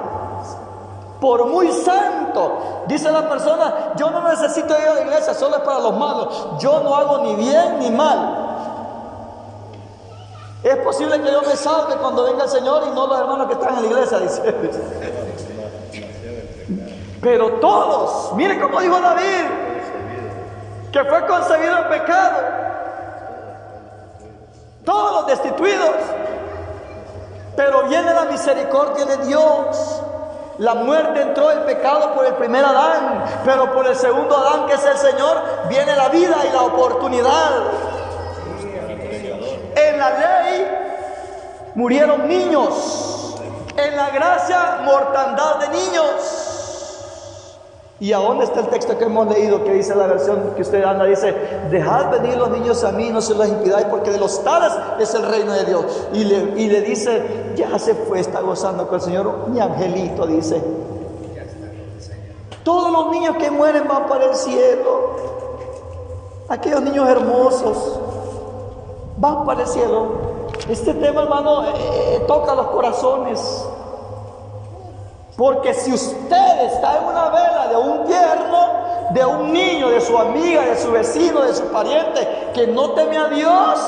Por muy santo, dice la persona: yo no necesito ir a la iglesia, solo es para los malos. Yo no hago ni bien ni mal. Es posible que yo me salve cuando venga el Señor y no los hermanos que están en la iglesia, dice. Pero todos, mire cómo dijo David, que fue concebido en pecado. Todos los destituidos. Pero viene la misericordia de Dios. La muerte entró, el pecado, por el primer Adán, pero por el segundo Adán, que es el Señor, viene la vida y la oportunidad. En la ley murieron niños, en la gracia mortandad de niños. ¿Y a dónde está el texto que hemos leído, que dice la versión que usted anda? Dice: dejad venir los niños a mí, no se los impidáis, porque de los tales es el reino de Dios. Y le dice: ya se fue, está gozando con el Señor, mi angelito, dice. Todos los niños que mueren van para el cielo. Aquellos niños hermosos van para el cielo. Este tema, hermano, toca los corazones. Porque si usted está en una vela de un tierno, de un niño, de su amiga, de su vecino, de su pariente, que no teme a Dios,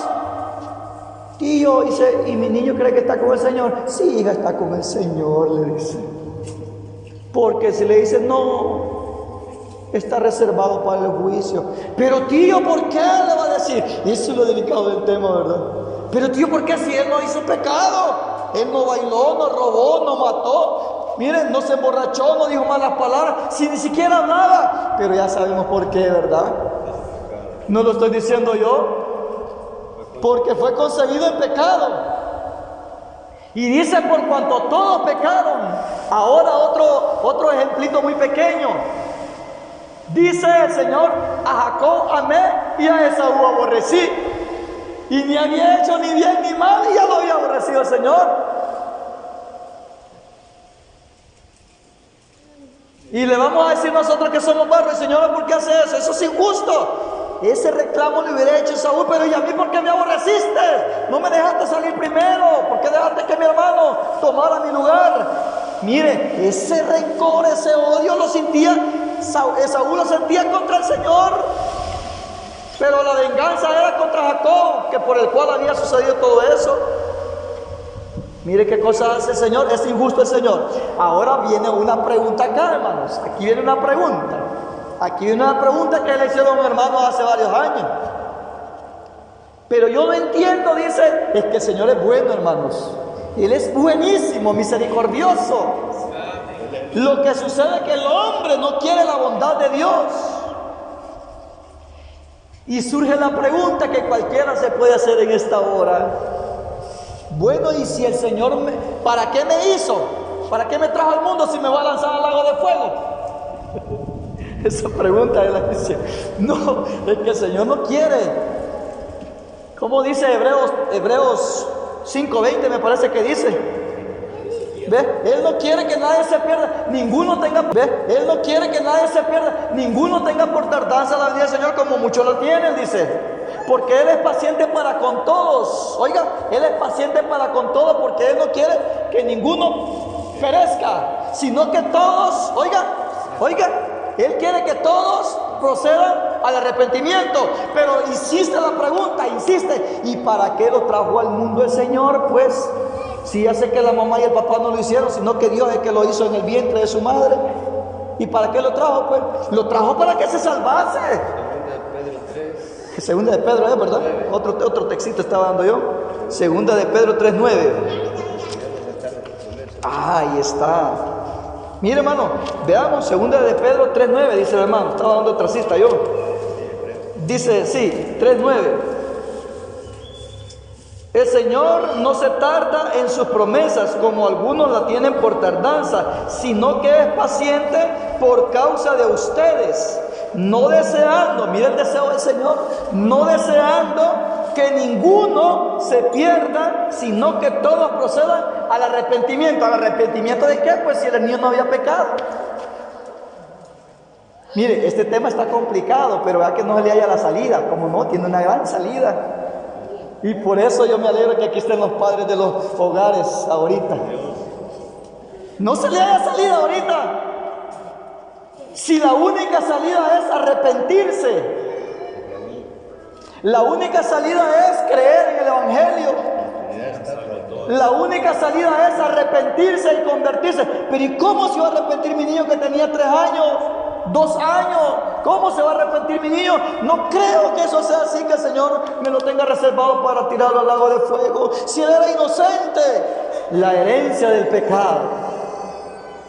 tío, dice: ¿y mi niño cree que está con el Señor? Sí, hija, está con el Señor, le dice. Porque si le dice no, está reservado para el juicio. Pero tío, ¿por qué? Le va a decir. Eso es lo delicado del tema, ¿verdad? Pero tío, ¿por qué si él no hizo pecado? Él no bailó, no robó, no mató. Miren, no se emborrachó, no dijo malas palabras, si ni siquiera hablaba. Pero ya sabemos por qué, ¿verdad? No lo estoy diciendo yo. Porque fue concebido en pecado. Y dice: por cuanto todos pecaron. Ahora otro ejemplito muy pequeño. Dice el Señor: a Jacob amé y a Esaú aborrecí. Y ni había hecho ni bien ni mal, y ya lo había aborrecido el Señor. Y le vamos a decir nosotros que somos barro: y Señor, ¿por qué hace eso? Eso es injusto. ese reclamo le hubiera hecho Saúl: pero ¿y a mí por qué me aborreciste? No me dejaste salir primero. ¿Por qué dejaste que mi hermano tomara mi lugar? Mire, ese rencor, ese odio lo sentía Saúl, lo sentía contra el Señor. Pero la venganza era contra Jacob, que por el cual había sucedido todo eso. Mire qué cosa hace el Señor. Es injusto el Señor. Ahora viene una pregunta acá, hermanos. Aquí viene una pregunta. Aquí viene una pregunta que le hicieron a un hermano hace varios años. Pero yo no entiendo, dice. Es que el Señor es bueno, hermanos. Él es buenísimo, misericordioso. Lo que sucede es que el hombre no quiere la bondad de Dios. Y surge la pregunta que cualquiera se puede hacer en esta hora. Bueno, y si el Señor ¿para qué me hizo? ¿Para qué me trajo al mundo si me va a lanzar al lago de fuego? Esa pregunta es la que dice: no, es que el Señor no quiere. ¿Cómo dice Hebreos 5:20 me parece que dice? ¿Ve? Él no quiere que nadie se pierda, ninguno tenga. ¿Ve? Él no quiere que nadie se pierda, ninguno tenga por tardanza la venida del Señor, como muchos lo tienen, dice. Porque Él es paciente para con todos. Oiga, Él es paciente para con todos, porque Él no quiere que ninguno perezca, sino que todos, oiga, Él quiere que todos procedan al arrepentimiento. Pero insiste la pregunta, insiste: ¿y para qué lo trajo al mundo el Señor? Pues si ya sé que la mamá y el papá no lo hicieron, sino que Dios es que lo hizo en el vientre de su madre. ¿Y para qué lo trajo? Pues lo trajo para que se salvase. Segunda de Pedro, ¿verdad? Otro textito estaba dando yo. Segunda de Pedro 3:9. Ahí está. Mire, hermano, veamos. Segunda de Pedro 3:9, dice el hermano. Estaba dando otra cita yo. Dice, sí, 3:9. El Señor no se tarda en sus promesas, como algunos la tienen por tardanza, sino que es paciente por causa de ustedes, no deseando, mire el deseo del Señor, no deseando que ninguno se pierda, sino que todos procedan al arrepentimiento. ¿Al arrepentimiento de qué? Pues si el niño no había pecado. Mire, este tema está complicado, pero vea que no se le haya la salida. Como no, tiene una gran salida. Y por eso yo me alegro que aquí estén los padres de los hogares ahorita. No se le haya salida ahorita. Si la única salida es arrepentirse, la única salida es creer en el Evangelio, la única salida es arrepentirse y convertirse. Pero ¿y cómo se va a arrepentir mi niño que tenía 3 años? 2 años, ¿cómo se va a arrepentir mi niño? No creo que eso sea así, que el Señor me lo tenga reservado para tirarlo al lago de fuego. Si él era inocente, la herencia del pecado,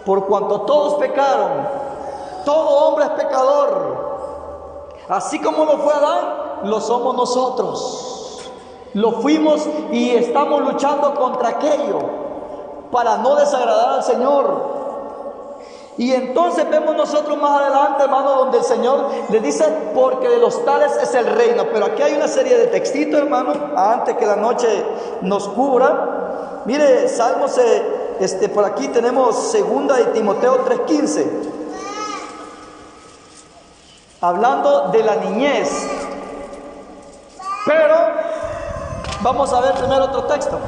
por cuanto todos pecaron, todo hombre es pecador, así como lo fue Adán, lo somos nosotros. Lo fuimos y estamos luchando contra aquello para no desagradar al Señor. Y entonces vemos nosotros más adelante, hermano, donde el Señor le dice: porque de los tales es el reino. Pero aquí hay una serie de textitos, hermano, antes que la noche nos cubra. Mire, Salmos, por aquí tenemos segunda de Timoteo 3:15, hablando de la niñez. Pero vamos a ver primero otro texto.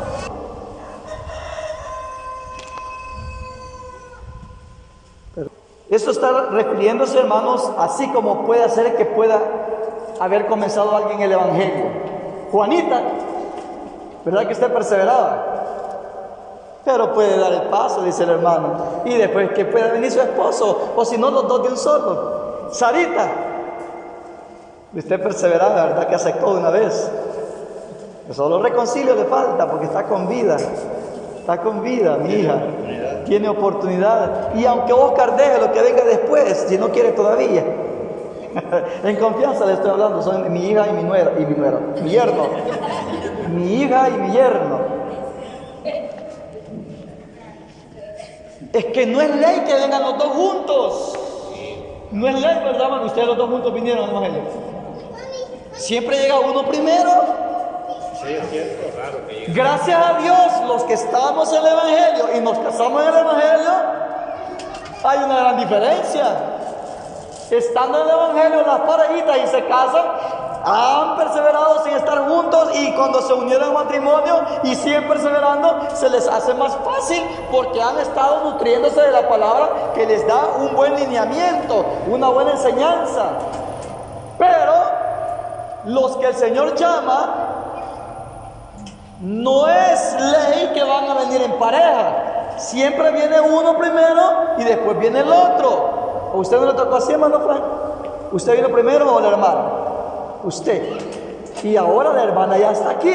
Esto está refiriéndose, hermanos, así como puede ser que pueda haber comenzado alguien el Evangelio. Juanita, ¿verdad que usted perseveraba? Pero puede dar el paso, dice el hermano, y después que pueda venir su esposo, o si no, los dos de un solo. Sarita, usted perseveraba, ¿verdad que aceptó de una vez? Solo reconcilio le falta porque está con vida. Está con vida, mi hija. Tiene oportunidad. Y aunque Oscar deje lo que venga después, si no quiere todavía. En confianza le estoy hablando. Son mi hija y mi nuera. Mi yerno. Mi hija y mi yerno. Es que no es ley que vengan los dos juntos. No es ley, ¿verdad, hermano? Ustedes los dos juntos vinieron al Evangelio. Siempre llega uno primero. Sí, es cierto, claro que llega. Gracias a Dios, los que estamos en el Evangelio y nos casamos en el Evangelio, hay una gran diferencia. Estando en el Evangelio, las parejitas y se casan, han perseverado sin estar juntos, y cuando se unieron en matrimonio y siguen perseverando, se les hace más fácil porque han estado nutriéndose de la palabra que les da un buen lineamiento, una buena enseñanza. Pero los que el Señor llama, no es ley que van a venir en pareja. Siempre viene uno primero y después viene el otro. ¿A usted no le tocó así, hermano Frank? ¿Usted vino primero o la hermana? Usted. Y ahora la hermana ya está aquí.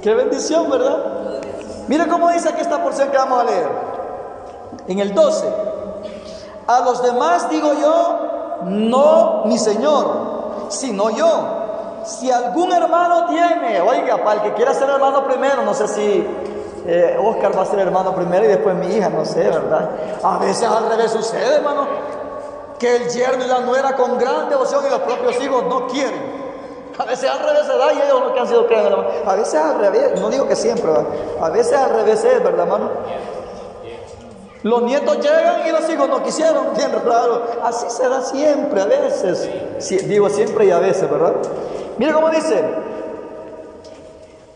Qué bendición, ¿verdad? Mire cómo dice aquí esta porción que vamos a leer. En el 12. A los demás digo yo, no mi Señor, sino yo. Si algún hermano tiene, oiga, para el que quiera ser hermano primero, no sé si Oscar va a ser hermano primero y después mi hija, no sé, ¿verdad? A veces al revés sucede, hermano, que el yerno y la nuera con gran devoción y los propios hijos no quieren. A veces al revés se da y ellos no que han sido creen, hermano. A veces al revés, no digo que siempre, ¿verdad? A veces al revés es, ¿verdad, hermano? Los nietos llegan y los hijos no quisieron, bien raro. Así se da siempre, a veces. Sí, digo siempre y a veces, ¿verdad? Mire cómo dice.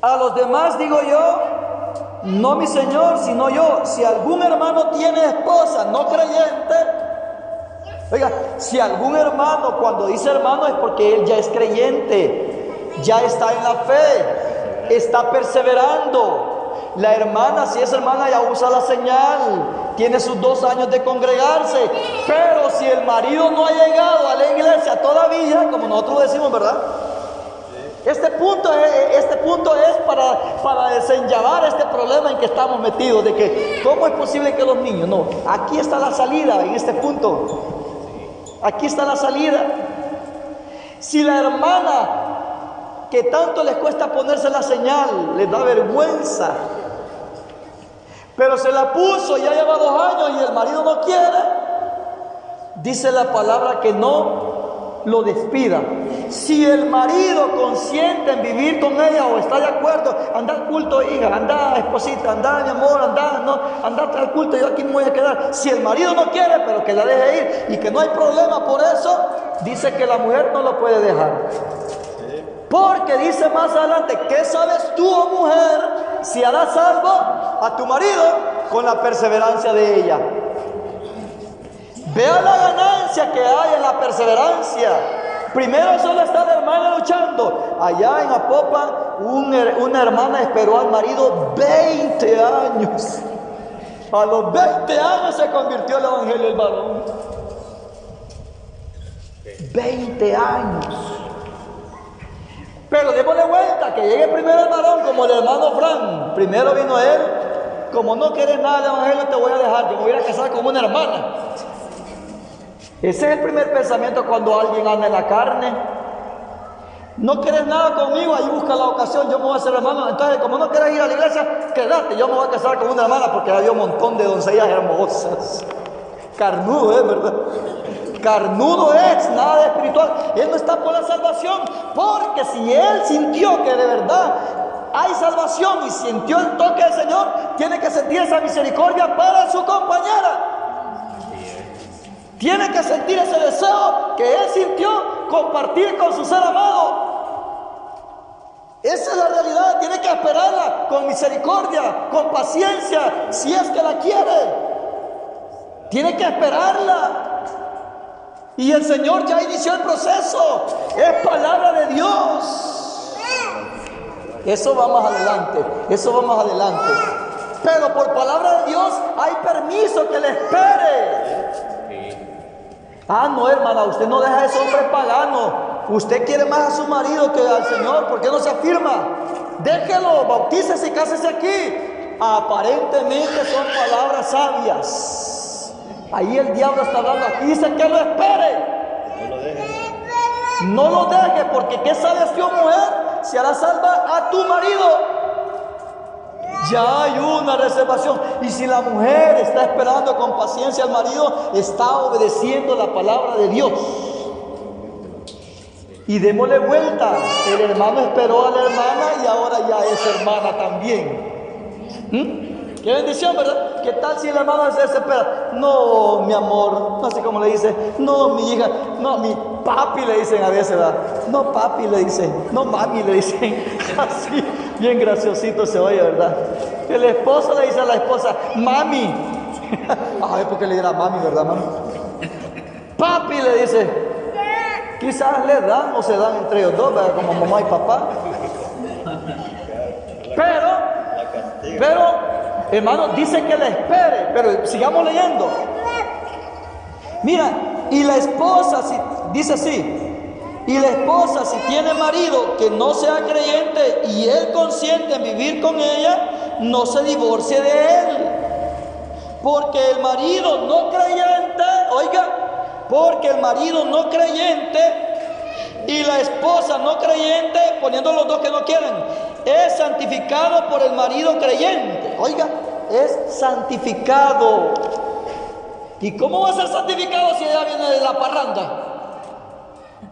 A los demás digo yo, no mi Señor, sino yo. Si algún hermano tiene esposa no creyente, oiga, si algún hermano, cuando dice hermano es porque él ya es creyente, ya está en la fe, está perseverando. La hermana, si es hermana, ya usa la señal, tiene sus 2 años de congregarse. Pero si el marido no ha llegado a la iglesia todavía, como nosotros decimos, ¿verdad? Este punto es para desenllavar este problema en que estamos metidos, de que ¿cómo es posible que los niños? No, aquí está la salida en este punto. Aquí está la salida. Si la hermana, que tanto les cuesta ponerse la señal, les da vergüenza, pero se la puso, ya lleva 2 años y el marido no quiere, dice la palabra que no lo despida. Si el marido consiente en vivir con ella o está de acuerdo, anda al culto, hija, anda, esposita, anda, mi amor, anda al culto, yo aquí me voy a quedar. Si el marido no quiere, pero que la deje ir y que no hay problema por eso, dice que la mujer no lo puede dejar. Porque dice más adelante, ¿qué sabes tú, oh mujer, si harás salvo a tu marido con la perseverancia de ella? Vea la ganancia que hay en la perseverancia. Primero solo está la hermana luchando. Allá en Apopan, una hermana esperó al marido 20 años. A los 20 años se convirtió el evangelio del varón. 20 años. Pero démosle vuelta, que llegue primero el varón, como el hermano Fran. Primero vino él. Como no quieres nada del evangelio, te voy a dejar. Yo me voy a casar con una hermana. Ese es el primer pensamiento cuando alguien anda en la carne. No quieres nada conmigo, ahí busca la ocasión, yo me voy a hacer hermano. Entonces, como no quieres ir a la iglesia, quédate, yo me voy a casar con una hermana, porque había un montón de doncellas hermosas. Carnudo es, ¿verdad? Carnudo es, nada de espiritual. Él no está por la salvación, porque si él sintió que de verdad hay salvación y sintió el toque del Señor, tiene que sentir esa misericordia para su compañera. Tiene que sentir ese deseo que él sintió, compartir con su ser amado. Esa es la realidad. Tiene que esperarla con misericordia, con paciencia, si es que la quiere. Tiene que esperarla. Y el Señor ya inició el proceso. Es palabra de Dios. Eso va más adelante. Eso va más adelante. Pero por palabra de Dios hay permiso que le espere. Ah, no, hermana, usted no deja a ese hombre pagano. Usted quiere más a su marido que al Señor. ¿Por qué no se afirma? Déjelo, bautícese y cásese aquí. Aparentemente son palabras sabias. Ahí el diablo está hablando. Aquí dice que lo espere. No lo deje. No lo deje, porque ¿qué sabes tú, mujer? Si hará salva a tu marido. Ya hay una reservación. Y si la mujer está esperando con paciencia al marido, está obedeciendo la palabra de Dios. Y démosle vuelta. El hermano esperó a la hermana y ahora ya es hermana también. Qué bendición, ¿verdad? ¿qué tal si el hermano se desespera? No, mi amor, no sé cómo le dice, no, mi hija, no, mi papi le dicen a veces, ¿verdad? No, papi le dicen, no, mami le dicen, así, bien graciosito se oye, ¿verdad? El esposo le dice a la esposa, mami, a ver por qué le dirá mami, ¿verdad, mami? Papi le dice, quizás le dan o se dan entre ellos dos, ¿verdad? Como mamá y papá. Pero, hermano, dice que le espere, pero sigamos leyendo. Mira, y la esposa, dice así, y la esposa si tiene marido que no sea creyente y él consiente en vivir con ella, no se divorcie de él. Porque el marido no creyente, oiga, porque el marido no creyente y la esposa no creyente, poniendo los dos que no quieren, es santificado por el marido creyente. Oiga, es santificado. ¿Y cómo va a ser santificado si ella viene de la parranda?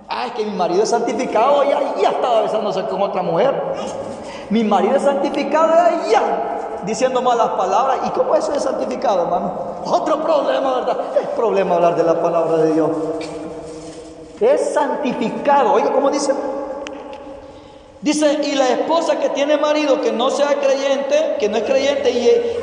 Ah, es que mi marido es santificado y ya estaba besándose con otra mujer. Mi marido es santificado y ya diciendo malas palabras. ¿Y cómo eso es santificado, hermano? Otro problema, ¿verdad? Es problema hablar de la palabra de Dios. Es santificado. Oiga, ¿cómo dice? Dice, y la esposa que tiene marido que no sea creyente, que no es creyente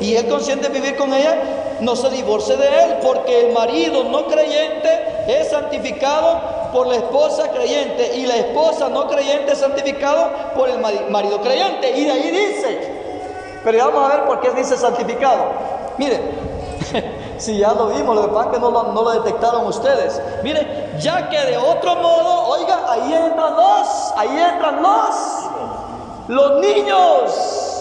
y él consiente vivir con ella, no se divorcie de él, porque el marido no creyente es santificado por la esposa creyente y la esposa no creyente es santificado por el marido creyente. Y de ahí dice, pero ya vamos a ver por qué dice santificado. Mire, si ya lo vimos, lo que pasa es que no lo detectaron ustedes. Mire, ya que de otro modo, oiga, ahí entran los niños.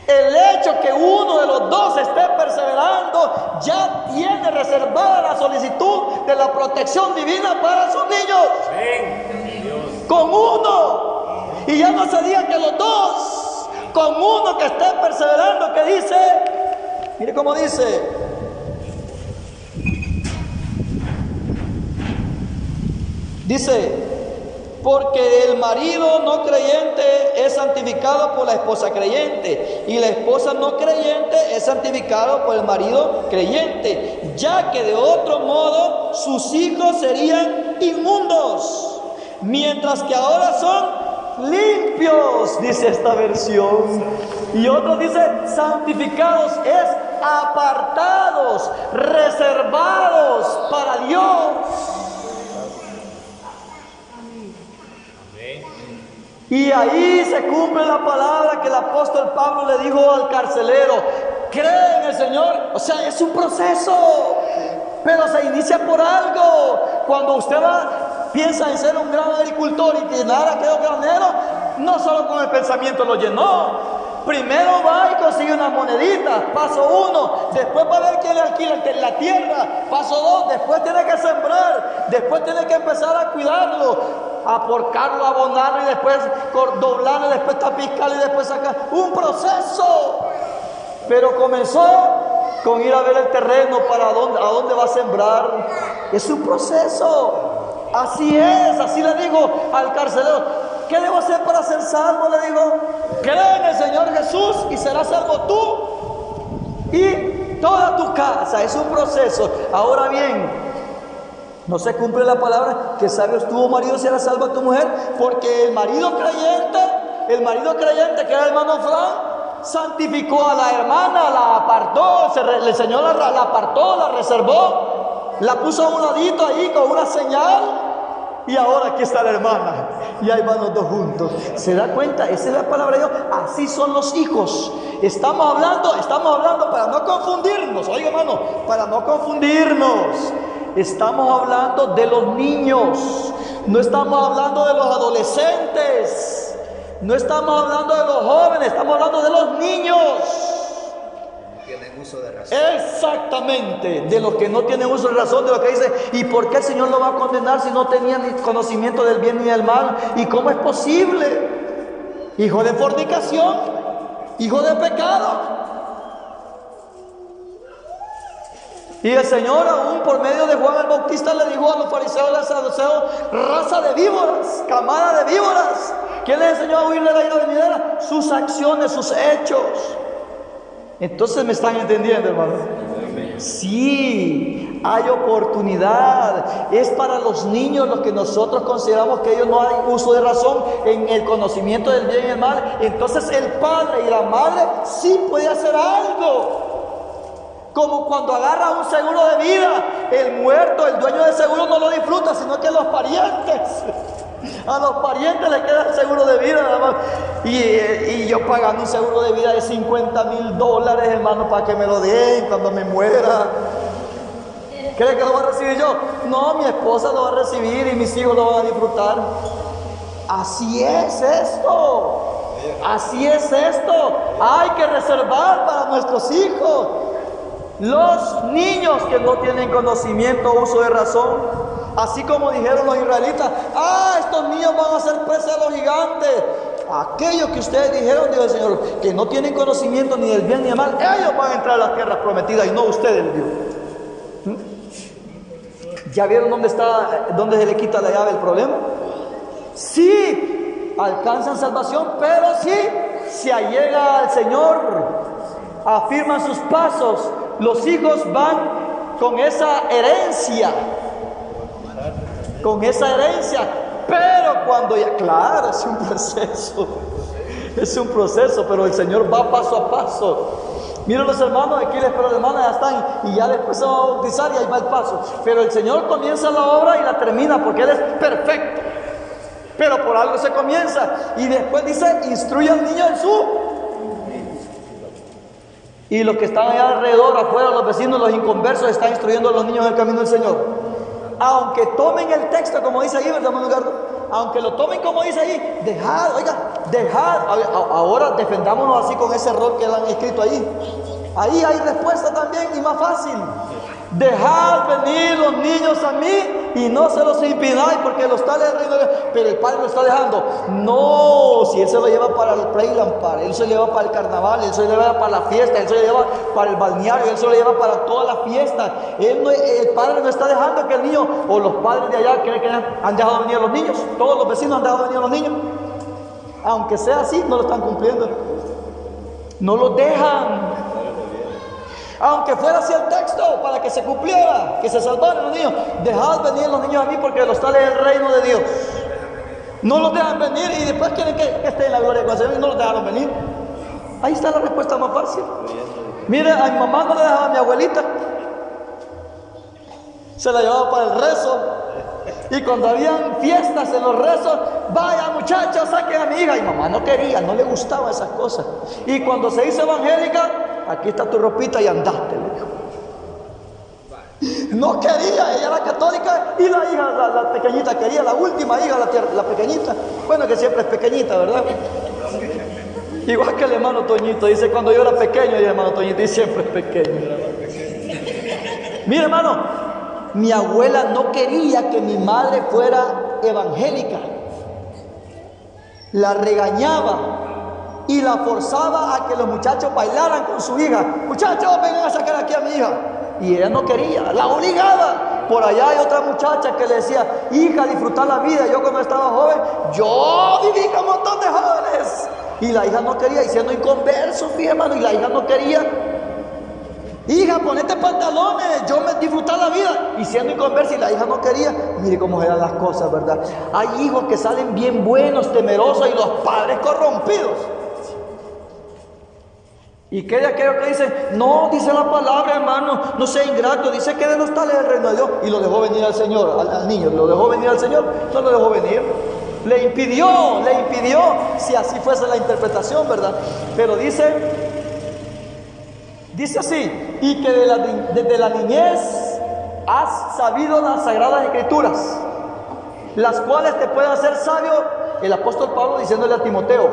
El hecho que uno de los dos esté perseverando ya tiene reservada la solicitud de la protección divina para sus niños. Con uno. Y ya no se diga que los dos, con uno que esté perseverando, que dice, mire cómo dice, porque el marido no creyente es santificado por la esposa creyente y la esposa no creyente es santificado por el marido creyente, ya que de otro modo sus hijos serían inmundos, mientras que ahora son limpios, dice esta versión. Y otro dice santificados, es apartados, reservados para Dios. Y ahí se cumple la palabra que el apóstol Pablo le dijo al carcelero: cree en el Señor. O sea, es un proceso, pero se inicia por algo. Cuando usted piensa en ser un gran agricultor y llenar aquellos graneros, no solo con el pensamiento lo llenó. Primero va y consigue unas moneditas, paso 1, después va a ver quién le alquila la tierra, paso 2, después tiene que sembrar, después tiene que empezar a cuidarlo, a porcarlo, a abonarlo y después doblarlo, y después tapiscarlo y después sacar. Un proceso. Pero comenzó con ir a ver el terreno a dónde va a sembrar. Es un proceso. Así es, así le digo al carcelero: ¿qué debo hacer para ser salvo? Le digo: cree en el Señor Jesús y serás salvo tú y toda tu casa. Es un proceso. Ahora bien, no se cumple la palabra que sabio tu marido será salva tu mujer, porque el marido creyente que era el hermano Fran, santificó a la hermana, la apartó, el Señor la apartó, la reservó, la puso a un ladito ahí con una señal. Y ahora aquí está la hermana y ahí van los dos juntos. ¿Se da cuenta? Esa es la palabra de Dios. Así son los hijos. Estamos hablando para no confundirnos. Oiga, hermano, para no confundirnos. Estamos hablando de los niños. No estamos hablando de los adolescentes. No estamos hablando de los jóvenes. Estamos hablando de los niños. Tienen uso de razón. Exactamente, de los que no tienen uso de razón, de lo que dice: ¿y por qué el Señor lo va a condenar si no tenía ni conocimiento del bien ni del mal? ¿Y cómo es posible? Hijo de fornicación, hijo de pecado. Y el Señor, aún por medio de Juan el Bautista, le dijo a los fariseos y a los saduceos: raza de víboras, camada de víboras. ¿Quién les enseñó a huir de la ira venidera? Sus acciones, sus hechos. Entonces me están entendiendo, hermano. Sí, hay oportunidad. Es para los niños los que nosotros consideramos que ellos no hay uso de razón en el conocimiento del bien y el mal. Entonces el padre y la madre sí puede hacer algo. Como cuando agarra un seguro de vida, el muerto, el dueño del seguro no lo disfruta, sino que los parientes. A los parientes les queda el seguro de vida, nada más. Y yo pagando un seguro de vida de $50,000, hermano, para que me lo den cuando me muera. ¿Cree que lo voy a recibir yo? No, mi esposa lo va a recibir y mis hijos lo van a disfrutar. Así es esto. Así es esto. Hay que reservar para nuestros hijos. Los niños que no tienen conocimiento o uso de razón, así como dijeron los israelitas, estos niños van a ser presa de los gigantes. Aquellos que ustedes dijeron, dijo el Señor, que no tienen conocimiento ni del bien ni del mal, ellos van a entrar a las tierras prometidas y no ustedes, Dios. ¿Ya vieron dónde se le quita la llave el problema? Sí, alcanzan salvación, pero sí, si allega al Señor, afirman sus pasos, los hijos van con esa herencia, pero cuando ya, claro, es un proceso, pero el Señor va paso a paso. Miren los hermanos, aquí les pero hermanas ya están y ya después se van a bautizar y ahí va el paso, pero el Señor comienza la obra y la termina porque Él es perfecto, pero por algo se comienza y después dice, instruye al niño en su. Y los que están allá alrededor, afuera, los vecinos, los inconversos, están instruyendo a los niños en el camino del Señor. Aunque tomen el texto como dice ahí, ¿verdad, Ricardo? Aunque lo tomen como dice ahí, dejad. Ahora defendámonos así con ese error que le han escrito ahí. Ahí hay respuesta también y más fácil. Dejad venir los niños a mí y no se los impidáis porque los tales del reino de Dios. Pero el Padre lo está dejando. No, si Él se lo lleva para el Playland, Él se lo lleva para el carnaval, Él se lo lleva para la fiesta, Él se lo lleva para el balneario, Él se lo lleva para toda la fiesta. El Padre no está dejando que el niño o los padres de allá creen que han dejado de venir a los niños. Todos los vecinos han dejado de venir a los niños. Aunque sea así, no lo están cumpliendo. No los dejan. Aunque fuera así el texto, para que se cumpliera, que se salvaran los niños. Dejad venir los niños a mí porque los tales es el reino de Dios. No los dejan venir y después quieren que esté en la gloria con el Señor y no los dejaron venir. Ahí está la respuesta más fácil. Mire, a mi mamá no le dejaba a mi abuelita. Se la llevaba para el rezo. Y cuando habían fiestas en los rezos, vaya muchachos, saquen a mi hija. Y mamá no quería, no le gustaban esas cosas. Y cuando se hizo evangélica, aquí está tu ropita y andaste, le dijo. No quería, ella era católica y la hija, la pequeñita quería, la última hija, la pequeñita. Bueno, que siempre es pequeñita, ¿verdad? Igual que el hermano Toñito, dice, cuando yo era pequeño, y el hermano Toñito, y siempre es pequeño. Mira, hermano, mi abuela no quería que mi madre fuera evangélica. La regañaba y la forzaba a que los muchachos bailaran con su hija. Muchachos, vengan a sacar aquí a mi hija. Y ella no quería, la obligaba. Por allá hay otra muchacha que le decía, hija, disfrutar la vida. Yo cuando estaba joven, yo viví con un montón de jóvenes. Y la hija no quería, y siendo inconverso, fíjate, hermano, y la hija no quería. Hija, ponete pantalones, yo me disfrutar la vida. Y siendo inconversa y la hija no quería. Mire cómo eran las cosas, ¿verdad? Hay hijos que salen bien buenos, temerosos, y los padres corrompidos. Y que de aquellos que dicen, no, dice la palabra, hermano, no sea ingrato, dice que de los tales el reino de Dios. Y lo dejó venir al Señor, al niño, lo dejó venir al Señor, no lo dejó venir. Le impidió, si así fuese la interpretación, ¿verdad? Pero dice así, y que desde la niñez has sabido las sagradas escrituras, las cuales te pueden hacer sabio, el apóstol Pablo diciéndole a Timoteo,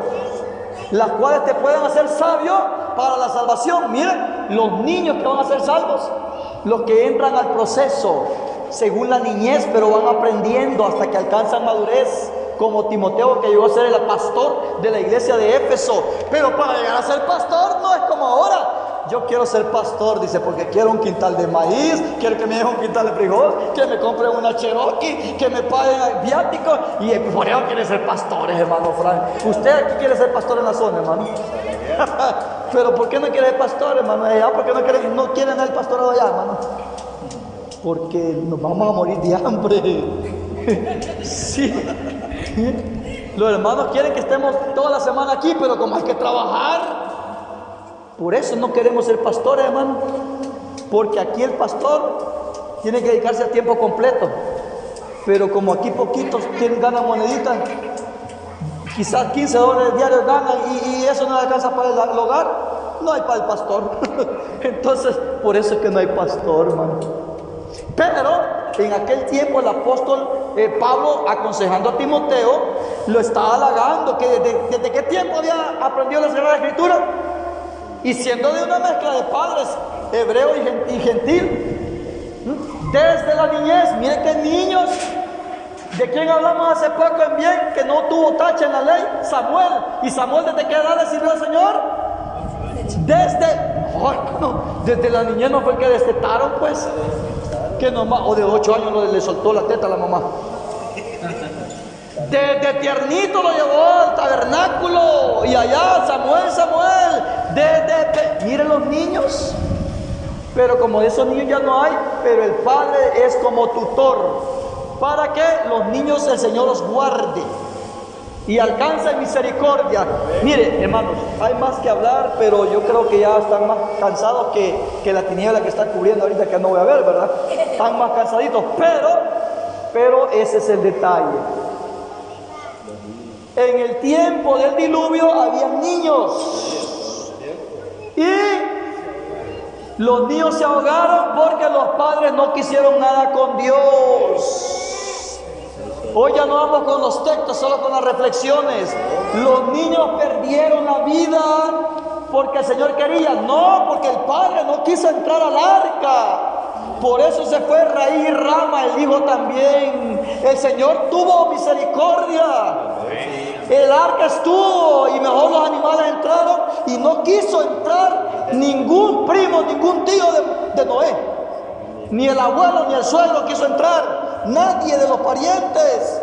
las cuales te pueden hacer sabio para la salvación. Miren, los niños que van a ser salvos, los que entran al proceso según la niñez, pero van aprendiendo hasta que alcanzan madurez, como Timoteo, que llegó a ser el pastor de la iglesia de Éfeso. Pero para llegar a ser pastor no es como ahora. Yo quiero ser pastor, dice, porque quiero un quintal de maíz, quiero que me den un quintal de frijol, que me compren una Cherokee, que me paguen viáticos, y por eso quiere ser pastores, hermano Frank. ¿Usted aquí quiere ser pastor en la zona, hermano? Pero ¿por qué no quiere el pastor, hermano? ¿Por qué no quieren el pastorado allá, hermano? Porque nos vamos a morir de hambre. Sí. Los hermanos quieren que estemos toda la semana aquí, pero como hay que trabajar, por eso no queremos ser pastores, hermano. Porque aquí el pastor tiene que dedicarse a tiempo completo. Pero como aquí poquitos ganan moneditas, quizás $15 diarios ganan y eso no alcanza para el hogar, no hay para el pastor. Entonces, por eso es que no hay pastor, hermano. Pero en aquel tiempo el apóstol Pablo, aconsejando a Timoteo, lo estaba halagando, que desde qué tiempo había aprendido la Sagrada Escritura, y siendo de una mezcla de padres hebreo y gentil, desde la niñez. Miren que niños, ¿de quién hablamos hace poco en bien? Que no tuvo tacha en la ley, Samuel. ¿Y Samuel desde qué edad le sirvió al Señor? Desde la niñez. No fue que destetaron, pues, que nomás, o de 8 años le soltó la teta a la mamá. Desde tiernito lo llevó al tabernáculo y allá, Samuel, miren los niños. Pero como de esos niños ya no hay, pero el padre es como tutor, para que los niños el Señor los guarde y alcance misericordia. Mire, hermanos, hay más que hablar, pero yo creo que ya están más cansados que la tiniebla que está cubriendo ahorita, que no voy a ver, ¿verdad? Están más cansaditos, pero ese es el detalle. En el tiempo del diluvio había niños y los niños se ahogaron porque los padres no quisieron nada con Dios. Hoy ya no vamos con los textos, solo con las reflexiones. Los niños perdieron la vida porque el Señor quería, no porque el padre no quiso entrar al arca. Por eso se fue raíz y rama, el hijo también. El Señor tuvo misericordia. El arca estuvo y mejor los animales entraron y no quiso entrar ningún primo, ningún tío de Noé. Ni el abuelo ni el suegro quiso entrar. Nadie de los parientes.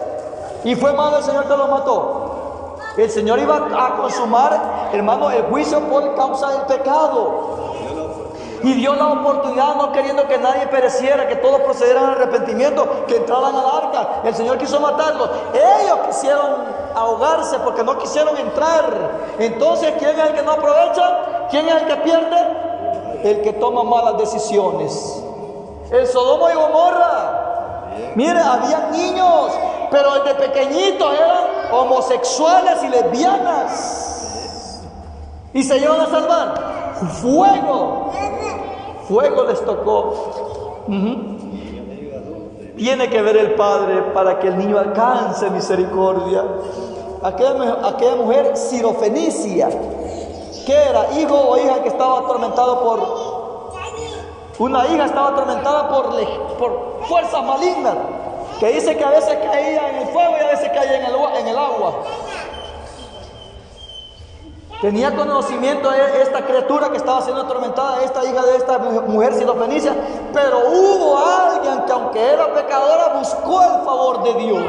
Y fue malo el Señor que los mató. El Señor iba a consumar, hermano, el juicio por causa del pecado. Y dio la oportunidad, no queriendo que nadie pereciera, que todos procedieran al arrepentimiento, que entraran al arca. El Señor quiso matarlos. Ellos quisieron ahogarse porque no quisieron entrar. Entonces, ¿quién es el que no aprovecha? ¿Quién es el que pierde? El que toma malas decisiones. El Sodoma y Gomorra. Mire, había niños, pero desde pequeñitos eran homosexuales y lesbianas. Y se iban a salvar. Fuego les tocó. Tiene que ver el padre para que el niño alcance misericordia. Aquella mujer sirofenicia, que era hijo o hija que estaba atormentado una hija estaba atormentada por fuerzas malignas, que dice que a veces caía en el fuego y a veces caía en el agua. Tenía conocimiento de esta criatura que estaba siendo atormentada, esta hija de esta mujer sirofenicia, pero hubo alguien que, aunque era pecadora, buscó el favor de Dios.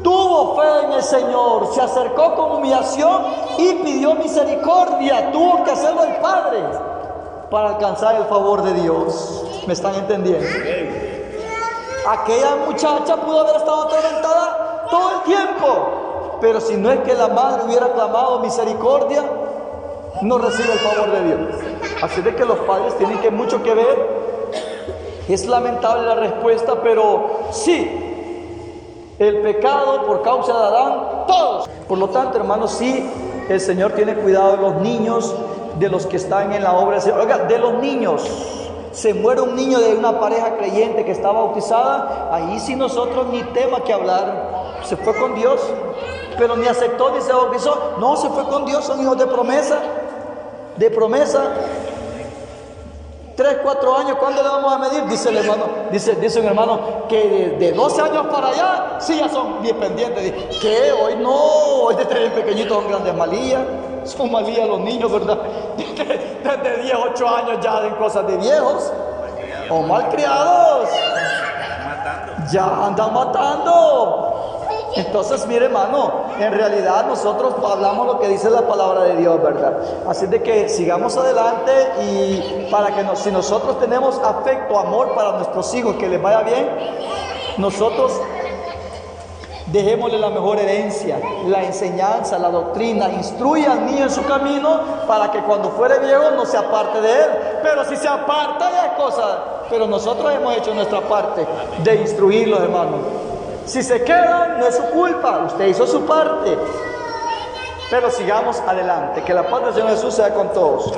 Tuvo fe en el Señor, se acercó con humillación y pidió misericordia. Tuvo que hacerlo el Padre para alcanzar el favor de Dios. ¿Me están entendiendo? Aquella muchacha pudo haber estado atormentada todo el tiempo, pero si no es que la madre hubiera clamado misericordia, no recibe el favor de Dios. Así de que los padres tienen mucho que ver. Es lamentable la respuesta, pero sí, el pecado por causa de Adán, todos. Por lo tanto, hermanos, sí, el Señor tiene cuidado de los niños, de los que están en la obra del Señor. Oiga, de los niños. Se muere un niño de una pareja creyente que está bautizada, ahí sí nosotros ni tema que hablar. Se fue con Dios, pero ni aceptó ni se bautizó. No, se fue con Dios, son hijos de promesa. 3, 4 años, ¿cuándo le vamos a medir? Dice el hermano, dice un hermano que de 12 años para allá, sí, ya son bien pendientes. Dice, ¿qué? Hoy no, hoy desde bien pequeñitos son grandes malías. Son malías los niños, ¿verdad? Desde 10, 8 años ya hacen cosas de viejos o malcriados. Ya andan matando. Entonces, mire, hermano, en realidad nosotros hablamos lo que dice la palabra de Dios, ¿verdad? Así de que sigamos adelante y para que si nosotros tenemos afecto, amor para nuestros hijos, que les vaya bien, nosotros dejémosle la mejor herencia, la enseñanza, la doctrina. Instruye al niño en su camino para que cuando fuere viejo no se aparte de él. Pero si se aparta ya es cosa. Pero nosotros hemos hecho nuestra parte de instruirlos, hermanos. Si se quedan, no es su culpa. Usted hizo su parte. Pero sigamos adelante. Que la paz del Señor Jesús sea con todos.